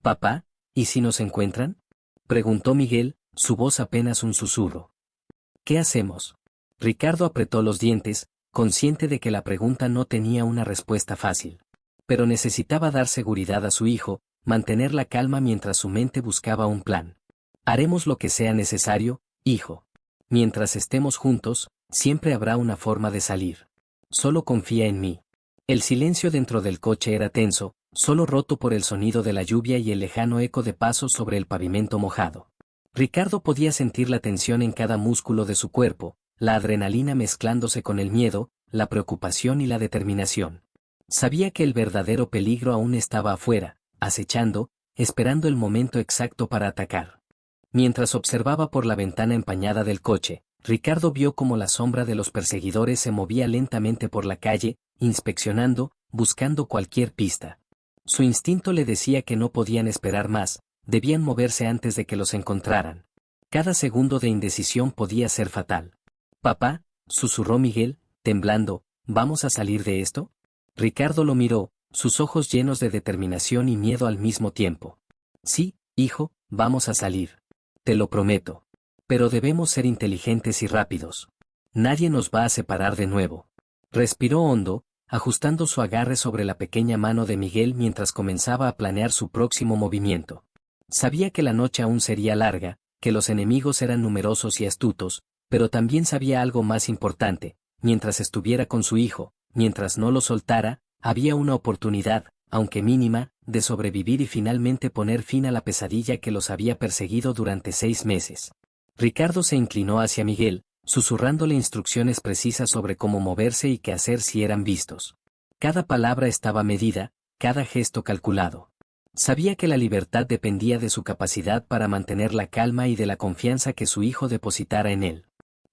«Papá, ¿y si nos encuentran?», preguntó Miguel, su voz apenas un susurro. «¿Qué hacemos?». Ricardo apretó los dientes, consciente de que la pregunta no tenía una respuesta fácil. Pero necesitaba dar seguridad a su hijo, mantener la calma mientras su mente buscaba un plan. Haremos lo que sea necesario, hijo. Mientras estemos juntos, siempre habrá una forma de salir. Solo confía en mí. El silencio dentro del coche era tenso, solo roto por el sonido de la lluvia y el lejano eco de pasos sobre el pavimento mojado. Ricardo podía sentir la tensión en cada músculo de su cuerpo, la adrenalina mezclándose con el miedo, la preocupación y la determinación. Sabía que el verdadero peligro aún estaba afuera, acechando, esperando el momento exacto para atacar. Mientras observaba por la ventana empañada del coche, Ricardo vio cómo la sombra de los perseguidores se movía lentamente por la calle, inspeccionando, buscando cualquier pista. Su instinto le decía que no podían esperar más, debían moverse antes de que los encontraran. Cada segundo de indecisión podía ser fatal. «Papá», susurró Miguel, temblando, «¿vamos a salir de esto?». Ricardo lo miró, sus ojos llenos de determinación y miedo al mismo tiempo. «Sí, hijo, vamos a salir. Te lo prometo. Pero debemos ser inteligentes y rápidos. Nadie nos va a separar de nuevo». Respiró hondo, ajustando su agarre sobre la pequeña mano de Miguel mientras comenzaba a planear su próximo movimiento. Sabía que la noche aún sería larga, que los enemigos eran numerosos y astutos, pero también sabía algo más importante: mientras estuviera con su hijo, mientras no lo soltara, había una oportunidad, aunque mínima, de sobrevivir y finalmente poner fin a la pesadilla que los había perseguido durante 6 meses. Ricardo se inclinó hacia Miguel, susurrándole instrucciones precisas sobre cómo moverse y qué hacer si eran vistos. Cada palabra estaba medida, cada gesto calculado. Sabía que la libertad dependía de su capacidad para mantener la calma y de la confianza que su hijo depositara en él.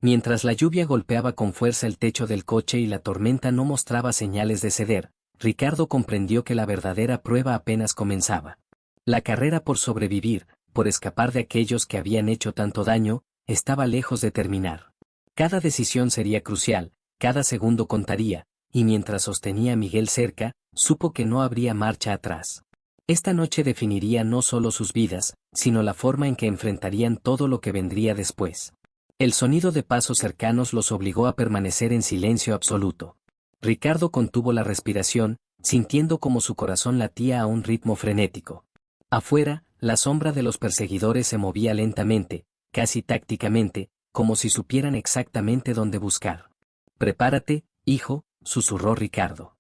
Mientras la lluvia golpeaba con fuerza el techo del coche y la tormenta no mostraba señales de ceder, Ricardo comprendió que la verdadera prueba apenas comenzaba. La carrera por sobrevivir, por escapar de aquellos que habían hecho tanto daño, estaba lejos de terminar. Cada decisión sería crucial, cada segundo contaría, y mientras sostenía a Miguel cerca, supo que no habría marcha atrás. Esta noche definiría no solo sus vidas, sino la forma en que enfrentarían todo lo que vendría después. El sonido de pasos cercanos los obligó a permanecer en silencio absoluto. Ricardo contuvo la respiración, sintiendo como su corazón latía a un ritmo frenético. Afuera, la sombra de los perseguidores se movía lentamente, casi tácticamente, como si supieran exactamente dónde buscar. «Prepárate, hijo», susurró Ricardo.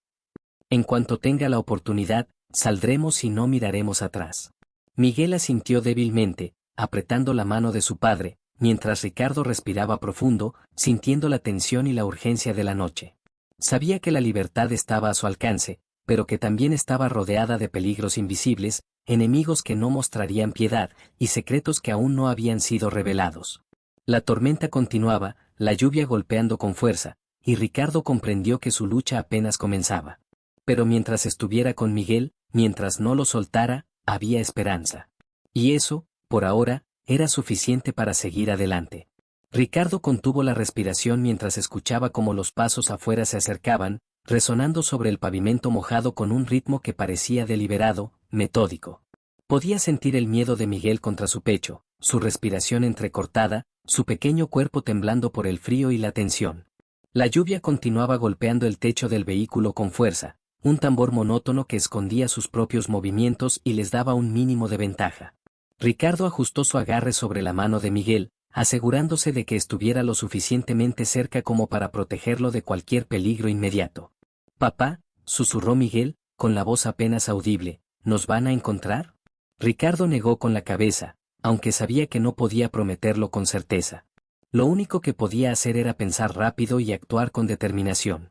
«En cuanto tenga la oportunidad, saldremos y no miraremos atrás». Miguel asintió débilmente, apretando la mano de su padre, mientras Ricardo respiraba profundo, sintiendo la tensión y la urgencia de la noche. Sabía que la libertad estaba a su alcance, pero que también estaba rodeada de peligros invisibles, enemigos que no mostrarían piedad, y secretos que aún no habían sido revelados. La tormenta continuaba, la lluvia golpeando con fuerza, y Ricardo comprendió que su lucha apenas comenzaba. Pero mientras estuviera con Miguel, mientras no lo soltara, había esperanza. Y eso, por ahora, era suficiente para seguir adelante. Ricardo contuvo la respiración mientras escuchaba cómo los pasos afuera se acercaban, resonando sobre el pavimento mojado con un ritmo que parecía deliberado, metódico. Podía sentir el miedo de Miguel contra su pecho, su respiración entrecortada, su pequeño cuerpo temblando por el frío y la tensión. La lluvia continuaba golpeando el techo del vehículo con fuerza, un tambor monótono que escondía sus propios movimientos y les daba un mínimo de ventaja. Ricardo ajustó su agarre sobre la mano de Miguel, asegurándose de que estuviera lo suficientemente cerca como para protegerlo de cualquier peligro inmediato. «Papá», susurró Miguel, con la voz apenas audible, «¿nos van a encontrar?». Ricardo negó con la cabeza, aunque sabía que no podía prometerlo con certeza. Lo único que podía hacer era pensar rápido y actuar con determinación.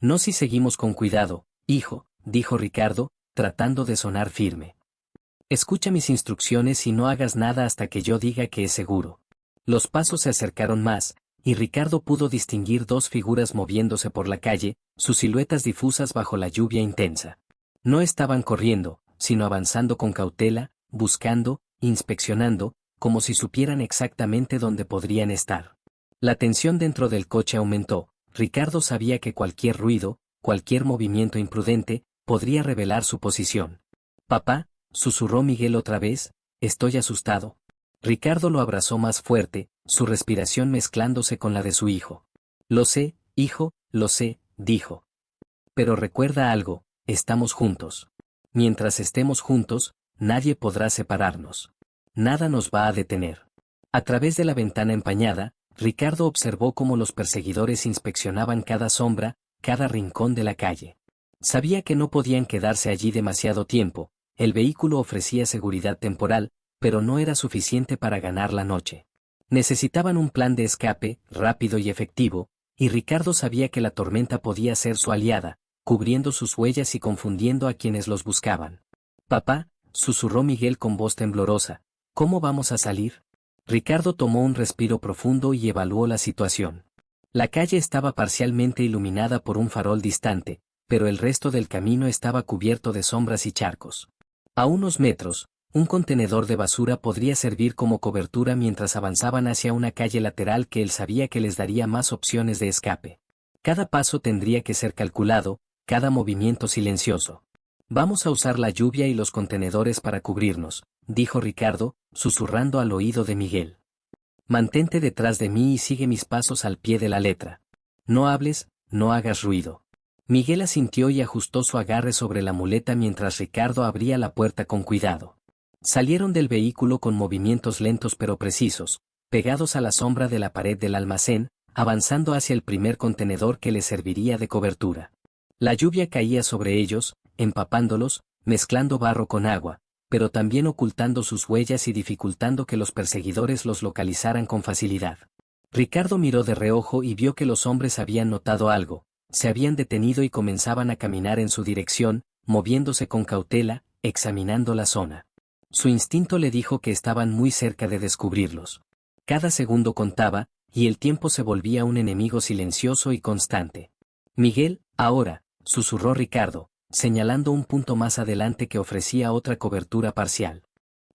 «No si seguimos con cuidado, hijo», dijo Ricardo, tratando de sonar firme. «Escucha mis instrucciones y no hagas nada hasta que yo diga que es seguro». Los pasos se acercaron más, y Ricardo pudo distinguir 2 figuras moviéndose por la calle, sus siluetas difusas bajo la lluvia intensa. No estaban corriendo, sino avanzando con cautela, buscando, inspeccionando, como si supieran exactamente dónde podrían estar. La tensión dentro del coche aumentó. Ricardo sabía que cualquier ruido, cualquier movimiento imprudente, podría revelar su posición. «Papá», susurró Miguel otra vez, «estoy asustado». Ricardo lo abrazó más fuerte, su respiración mezclándose con la de su hijo. «Lo sé, hijo, lo sé», dijo. «Pero recuerda algo, estamos juntos. Mientras estemos juntos, nadie podrá separarnos. Nada nos va a detener. A través de la ventana empañada, Ricardo observó cómo los perseguidores inspeccionaban cada sombra, cada rincón de la calle. Sabía que no podían quedarse allí demasiado tiempo, el vehículo ofrecía seguridad temporal, pero no era suficiente para ganar la noche. Necesitaban un plan de escape, rápido y efectivo, y Ricardo sabía que la tormenta podía ser su aliada, cubriendo sus huellas y confundiendo a quienes los buscaban. «Papá», susurró Miguel con voz temblorosa, «¿cómo vamos a salir?». Ricardo tomó un respiro profundo y evaluó la situación. La calle estaba parcialmente iluminada por un farol distante, pero el resto del camino estaba cubierto de sombras y charcos. A unos metros, un contenedor de basura podría servir como cobertura mientras avanzaban hacia una calle lateral que él sabía que les daría más opciones de escape. Cada paso tendría que ser calculado, cada movimiento silencioso. «Vamos a usar la lluvia y los contenedores para cubrirnos», dijo Ricardo, susurrando al oído de Miguel. «Mantente detrás de mí y sigue mis pasos al pie de la letra. No hables, no hagas ruido». Miguel asintió y ajustó su agarre sobre la muleta mientras Ricardo abría la puerta con cuidado. Salieron del vehículo con movimientos lentos pero precisos, pegados a la sombra de la pared del almacén, avanzando hacia el primer contenedor que les serviría de cobertura. La lluvia caía sobre ellos, empapándolos, mezclando barro con agua, pero también ocultando sus huellas y dificultando que los perseguidores los localizaran con facilidad. Ricardo miró de reojo y vio que los hombres habían notado algo, se habían detenido y comenzaban a caminar en su dirección, moviéndose con cautela, examinando la zona. Su instinto le dijo que estaban muy cerca de descubrirlos. Cada segundo contaba, y el tiempo se volvía un enemigo silencioso y constante. «Miguel, ahora», susurró Ricardo, señalando un punto más adelante que ofrecía otra cobertura parcial.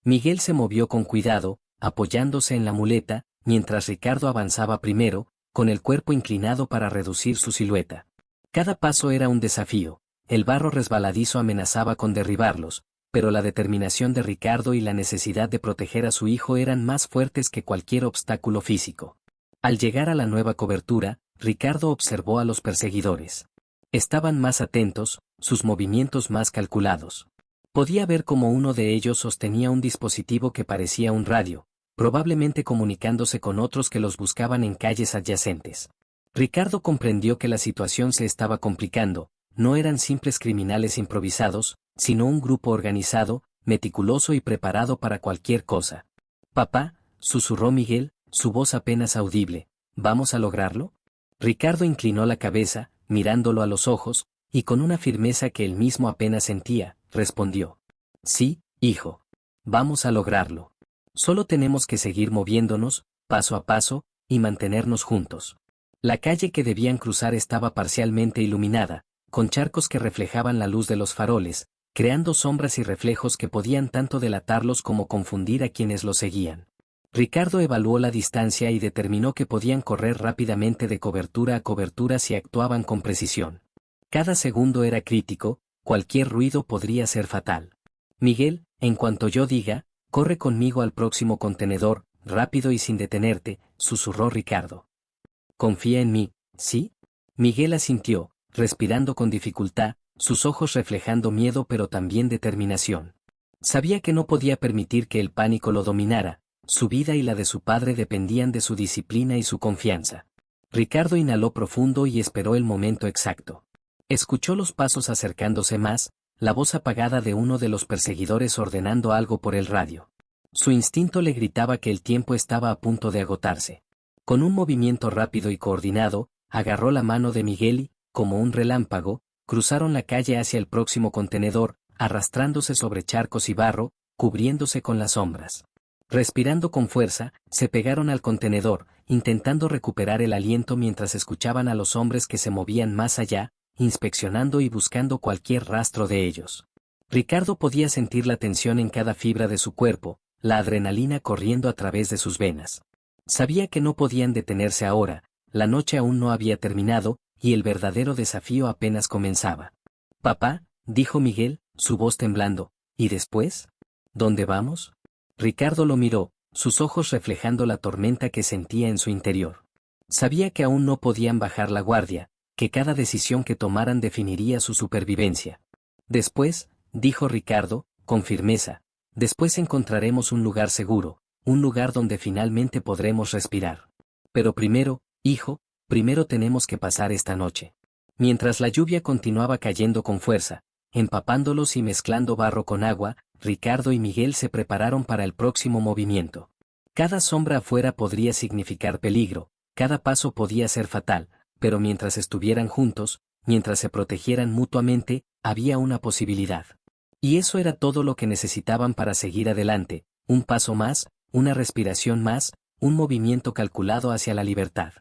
Miguel se movió con cuidado, apoyándose en la muleta, mientras Ricardo avanzaba primero, con el cuerpo inclinado para reducir su silueta. Cada paso era un desafío, el barro resbaladizo amenazaba con derribarlos, pero la determinación de Ricardo y la necesidad de proteger a su hijo eran más fuertes que cualquier obstáculo físico. Al llegar a la nueva cobertura, Ricardo observó a los perseguidores. Estaban más atentos, sus movimientos más calculados. Podía ver cómo uno de ellos sostenía un dispositivo que parecía un radio, probablemente comunicándose con otros que los buscaban en calles adyacentes. Ricardo comprendió que la situación se estaba complicando, no eran simples criminales improvisados, sino un grupo organizado, meticuloso y preparado para cualquier cosa. «Papá», susurró Miguel, su voz apenas audible, «¿vamos a lograrlo?». Ricardo inclinó la cabeza, mirándolo a los ojos, y con una firmeza que él mismo apenas sentía, respondió: «Sí, hijo. Vamos a lograrlo. Solo tenemos que seguir moviéndonos, paso a paso, y mantenernos juntos». La calle que debían cruzar estaba parcialmente iluminada, con charcos que reflejaban la luz de los faroles, creando sombras y reflejos que podían tanto delatarlos como confundir a quienes los seguían. Ricardo evaluó la distancia y determinó que podían correr rápidamente de cobertura a cobertura si actuaban con precisión. Cada segundo era crítico, cualquier ruido podría ser fatal. «Miguel, en cuanto yo diga, corre conmigo al próximo contenedor, rápido y sin detenerte», susurró Ricardo. «Confía en mí, ¿sí?». Miguel asintió, respirando con dificultad, sus ojos reflejando miedo pero también determinación. Sabía que no podía permitir que el pánico lo dominara, su vida y la de su padre dependían de su disciplina y su confianza. Ricardo inhaló profundo y esperó el momento exacto. Escuchó los pasos acercándose más, la voz apagada de uno de los perseguidores ordenando algo por el radio. Su instinto le gritaba que el tiempo estaba a punto de agotarse. Con un movimiento rápido y coordinado, agarró la mano de Miguel y, como un relámpago, cruzaron la calle hacia el próximo contenedor, arrastrándose sobre charcos y barro, cubriéndose con las sombras. Respirando con fuerza, se pegaron al contenedor, intentando recuperar el aliento mientras escuchaban a los hombres que se movían más allá, inspeccionando y buscando cualquier rastro de ellos. Ricardo podía sentir la tensión en cada fibra de su cuerpo, la adrenalina corriendo a través de sus venas. Sabía que no podían detenerse ahora, la noche aún no había terminado, y el verdadero desafío apenas comenzaba. «Papá», dijo Miguel, su voz temblando, «¿y después? ¿Dónde vamos?». Ricardo lo miró, sus ojos reflejando la tormenta que sentía en su interior. Sabía que aún no podían bajar la guardia, que cada decisión que tomaran definiría su supervivencia. Después, dijo Ricardo, con firmeza, después encontraremos un lugar seguro, un lugar donde finalmente podremos respirar. Pero primero, hijo, primero tenemos que pasar esta noche. Mientras la lluvia continuaba cayendo con fuerza, empapándolos y mezclando barro con agua, Ricardo y Miguel se prepararon para el próximo movimiento. Cada sombra afuera podría significar peligro, cada paso podía ser fatal, pero mientras estuvieran juntos, mientras se protegieran mutuamente, había una posibilidad. Y eso era todo lo que necesitaban para seguir adelante, un paso más, una respiración más, un movimiento calculado hacia la libertad.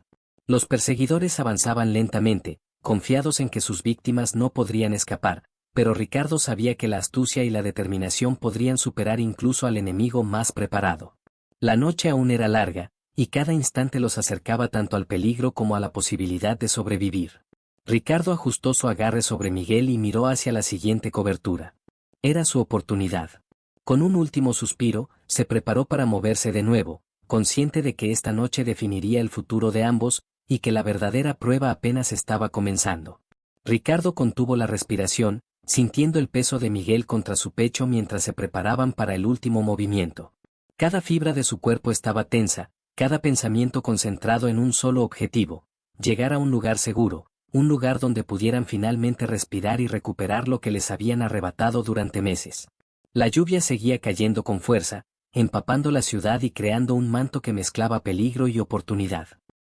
Los perseguidores avanzaban lentamente, confiados en que sus víctimas no podrían escapar, pero Ricardo sabía que la astucia y la determinación podrían superar incluso al enemigo más preparado. La noche aún era larga, y cada instante los acercaba tanto al peligro como a la posibilidad de sobrevivir. Ricardo ajustó su agarre sobre Miguel y miró hacia la siguiente cobertura. Era su oportunidad. Con un último suspiro, se preparó para moverse de nuevo, consciente de que esta noche definiría el futuro de ambos, y que la verdadera prueba apenas estaba comenzando. Ricardo contuvo la respiración, sintiendo el peso de Miguel contra su pecho mientras se preparaban para el último movimiento. Cada fibra de su cuerpo estaba tensa, cada pensamiento concentrado en un solo objetivo: llegar a un lugar seguro, un lugar donde pudieran finalmente respirar y recuperar lo que les habían arrebatado durante meses. La lluvia seguía cayendo con fuerza, empapando la ciudad y creando un manto que mezclaba peligro y oportunidad.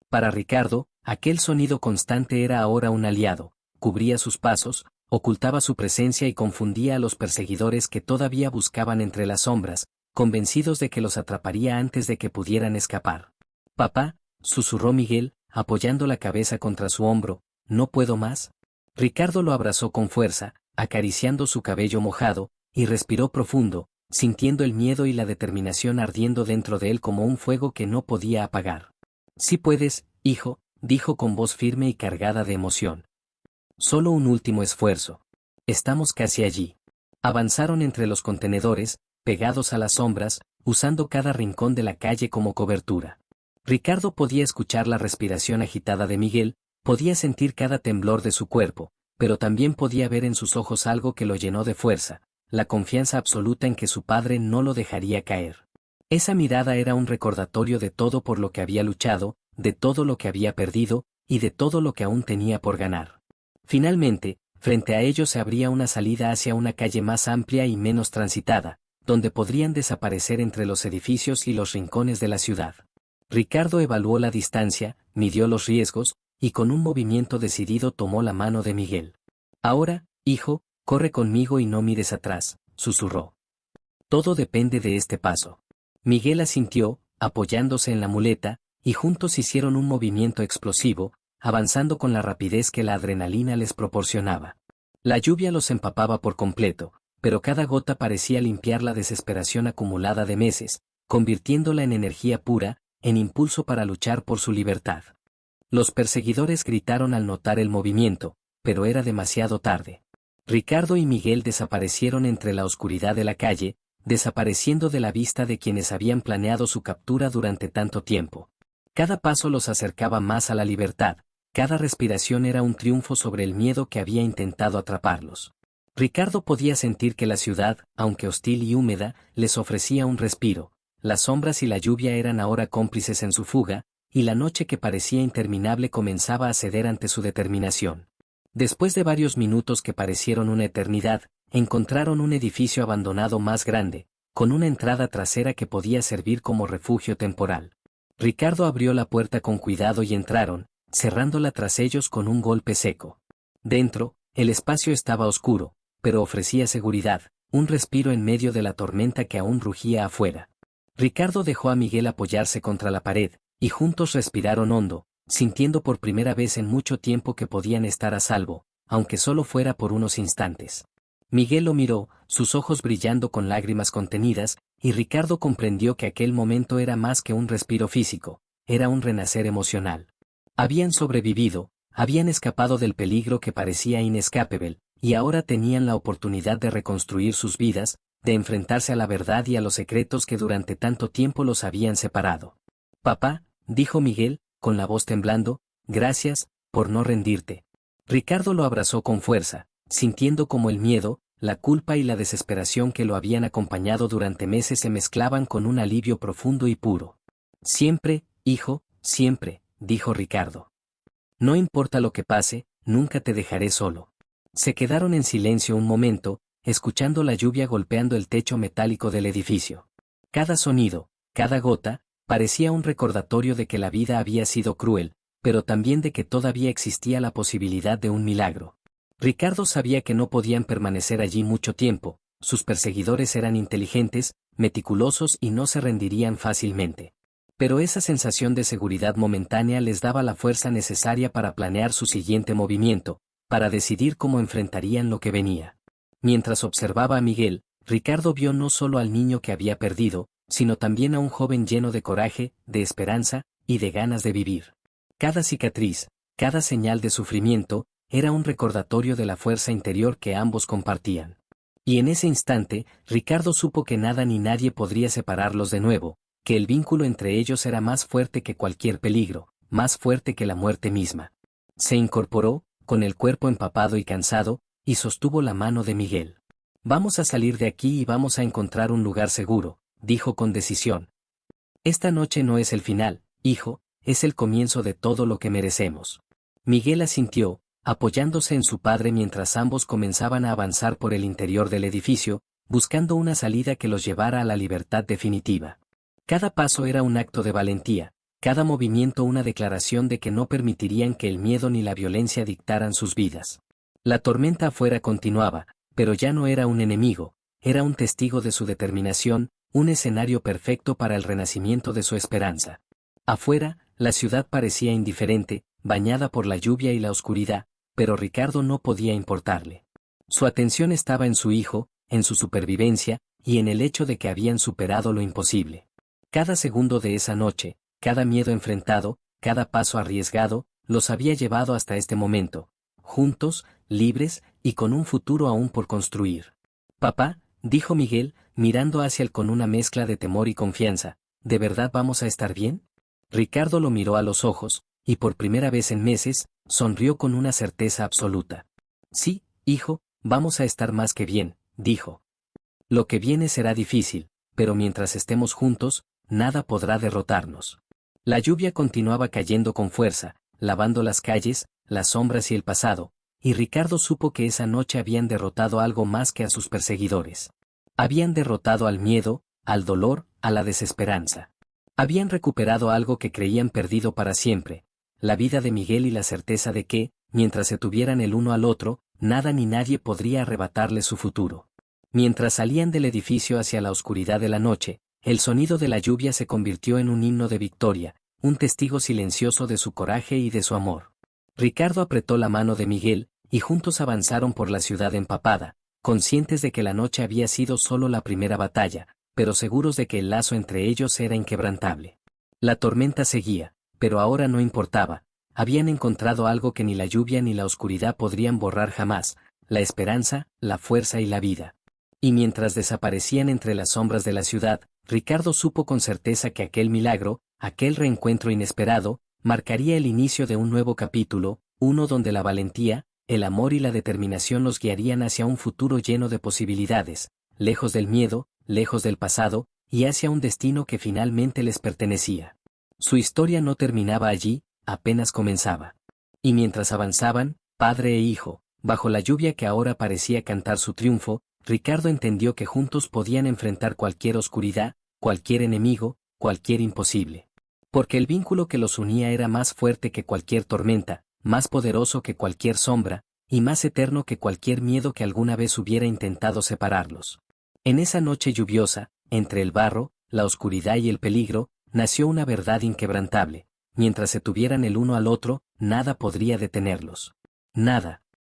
Para Ricardo, aquel sonido constante era ahora un aliado, cubría sus pasos, ocultaba su presencia y confundía a los perseguidores que todavía buscaban entre las sombras, convencidos de que los atraparía antes de que pudieran escapar. «Papá», susurró Miguel, apoyando la cabeza contra su hombro, «¿no puedo más?». Ricardo lo abrazó con fuerza, acariciando su cabello mojado, y respiró profundo, sintiendo el miedo y la determinación ardiendo dentro de él como un fuego que no podía apagar. «Sí puedes, hijo», dijo con voz firme y cargada de emoción. «Solo un último esfuerzo. Estamos casi allí». Avanzaron entre los contenedores, pegados a las sombras, usando cada rincón de la calle como cobertura. Ricardo podía escuchar la respiración agitada de Miguel, podía sentir cada temblor de su cuerpo, pero también podía ver en sus ojos algo que lo llenó de fuerza, la confianza absoluta en que su padre no lo dejaría caer. Esa mirada era un recordatorio de todo por lo que había luchado, de todo lo que había perdido, y de todo lo que aún tenía por ganar. Finalmente, frente a ellos se abría una salida hacia una calle más amplia y menos transitada, donde podrían desaparecer entre los edificios y los rincones de la ciudad. Ricardo evaluó la distancia, midió los riesgos, y con un movimiento decidido tomó la mano de Miguel. «Ahora, hijo, corre conmigo y no mires atrás», susurró. «Todo depende de este paso». Miguel asintió, apoyándose en la muleta, y juntos hicieron un movimiento explosivo, avanzando con la rapidez que la adrenalina les proporcionaba. La lluvia los empapaba por completo, pero cada gota parecía limpiar la desesperación acumulada de meses, convirtiéndola en energía pura, en impulso para luchar por su libertad. Los perseguidores gritaron al notar el movimiento, pero era demasiado tarde. Ricardo y Miguel desaparecieron entre la oscuridad de la calle, desapareciendo de la vista de quienes habían planeado su captura durante tanto tiempo. Cada paso los acercaba más a la libertad, cada respiración era un triunfo sobre el miedo que había intentado atraparlos. Ricardo podía sentir que la ciudad, aunque hostil y húmeda, les ofrecía un respiro. Las sombras y la lluvia eran ahora cómplices en su fuga, y la noche que parecía interminable comenzaba a ceder ante su determinación. Después de varios minutos que parecieron una eternidad, encontraron un edificio abandonado más grande, con una entrada trasera que podía servir como refugio temporal. Ricardo abrió la puerta con cuidado y entraron, cerrándola tras ellos con un golpe seco. Dentro, el espacio estaba oscuro, pero ofrecía seguridad, un respiro en medio de la tormenta que aún rugía afuera. Ricardo dejó a Miguel apoyarse contra la pared, y juntos respiraron hondo, sintiendo por primera vez en mucho tiempo que podían estar a salvo, aunque solo fuera por unos instantes. Miguel lo miró, sus ojos brillando con lágrimas contenidas, y Ricardo comprendió que aquel momento era más que un respiro físico, era un renacer emocional. Habían sobrevivido, habían escapado del peligro que parecía inescapable, y ahora tenían la oportunidad de reconstruir sus vidas, de enfrentarse a la verdad y a los secretos que durante tanto tiempo los habían separado. «Papá», dijo Miguel, con la voz temblando, «gracias, por no rendirte». Ricardo lo abrazó con fuerza, sintiendo como el miedo, la culpa y la desesperación que lo habían acompañado durante meses se mezclaban con un alivio profundo y puro. Siempre, hijo, siempre, dijo Ricardo. No importa lo que pase, nunca te dejaré solo. Se quedaron en silencio un momento, escuchando la lluvia golpeando el techo metálico del edificio. Cada sonido, cada gota, parecía un recordatorio de que la vida había sido cruel, pero también de que todavía existía la posibilidad de un milagro. Ricardo sabía que no podían permanecer allí mucho tiempo, sus perseguidores eran inteligentes, meticulosos y no se rendirían fácilmente. Pero esa sensación de seguridad momentánea les daba la fuerza necesaria para planear su siguiente movimiento, para decidir cómo enfrentarían lo que venía. Mientras observaba a Miguel, Ricardo vio no solo al niño que había perdido, sino también a un joven lleno de coraje, de esperanza y de ganas de vivir. Cada cicatriz, cada señal de sufrimiento, era un recordatorio de la fuerza interior que ambos compartían. Y en ese instante, Ricardo supo que nada ni nadie podría separarlos de nuevo, que el vínculo entre ellos era más fuerte que cualquier peligro, más fuerte que la muerte misma. Se incorporó, con el cuerpo empapado y cansado, y sostuvo la mano de Miguel. Vamos a salir de aquí y vamos a encontrar un lugar seguro, dijo con decisión. Esta noche no es el final, hijo, es el comienzo de todo lo que merecemos. Miguel asintió, apoyándose en su padre mientras ambos comenzaban a avanzar por el interior del edificio, buscando una salida que los llevara a la libertad definitiva. Cada paso era un acto de valentía, cada movimiento una declaración de que no permitirían que el miedo ni la violencia dictaran sus vidas. La tormenta afuera continuaba, pero ya no era un enemigo, era un testigo de su determinación, un escenario perfecto para el renacimiento de su esperanza. Afuera, la ciudad parecía indiferente, bañada por la lluvia y la oscuridad, pero Ricardo no podía importarle. Su atención estaba en su hijo, en su supervivencia, y en el hecho de que habían superado lo imposible. Cada segundo de esa noche, cada miedo enfrentado, cada paso arriesgado, los había llevado hasta este momento, juntos, libres, y con un futuro aún por construir. Papá, dijo Miguel, mirando hacia él con una mezcla de temor y confianza, ¿de verdad vamos a estar bien? Ricardo lo miró a los ojos, y por primera vez en meses, sonrió con una certeza absoluta. Sí, hijo, vamos a estar más que bien, dijo. Lo que viene será difícil, pero mientras estemos juntos, nada podrá derrotarnos. La lluvia continuaba cayendo con fuerza, lavando las calles, las sombras y el pasado, y Ricardo supo que esa noche habían derrotado algo más que a sus perseguidores. Habían derrotado al miedo, al dolor, a la desesperanza. Habían recuperado algo que creían perdido para siempre, la vida de Miguel y la certeza de que, mientras se tuvieran el uno al otro, nada ni nadie podría arrebatarle su futuro. Mientras salían del edificio hacia la oscuridad de la noche, el sonido de la lluvia se convirtió en un himno de victoria, un testigo silencioso de su coraje y de su amor. Ricardo apretó la mano de Miguel, y juntos avanzaron por la ciudad empapada, conscientes de que la noche había sido solo la primera batalla, pero seguros de que el lazo entre ellos era inquebrantable. La tormenta seguía, pero ahora no importaba, habían encontrado algo que ni la lluvia ni la oscuridad podrían borrar jamás, la esperanza, la fuerza y la vida. Y mientras desaparecían entre las sombras de la ciudad, Ricardo supo con certeza que aquel milagro, aquel reencuentro inesperado, marcaría el inicio de un nuevo capítulo, uno donde la valentía, el amor y la determinación los guiarían hacia un futuro lleno de posibilidades, lejos del miedo, lejos del pasado, y hacia un destino que finalmente les pertenecía. Su historia no terminaba allí, apenas comenzaba. Y mientras avanzaban, padre e hijo, bajo la lluvia que ahora parecía cantar su triunfo, Ricardo entendió que juntos podían enfrentar cualquier oscuridad, cualquier enemigo, cualquier imposible. Porque el vínculo que los unía era más fuerte que cualquier tormenta, más poderoso que cualquier sombra, y más eterno que cualquier miedo que alguna vez hubiera intentado separarlos. En esa noche lluviosa, entre el barro, la oscuridad y el peligro, nació una verdad inquebrantable: mientras se tuvieran el uno al otro, nada podría detenerlos. Nada.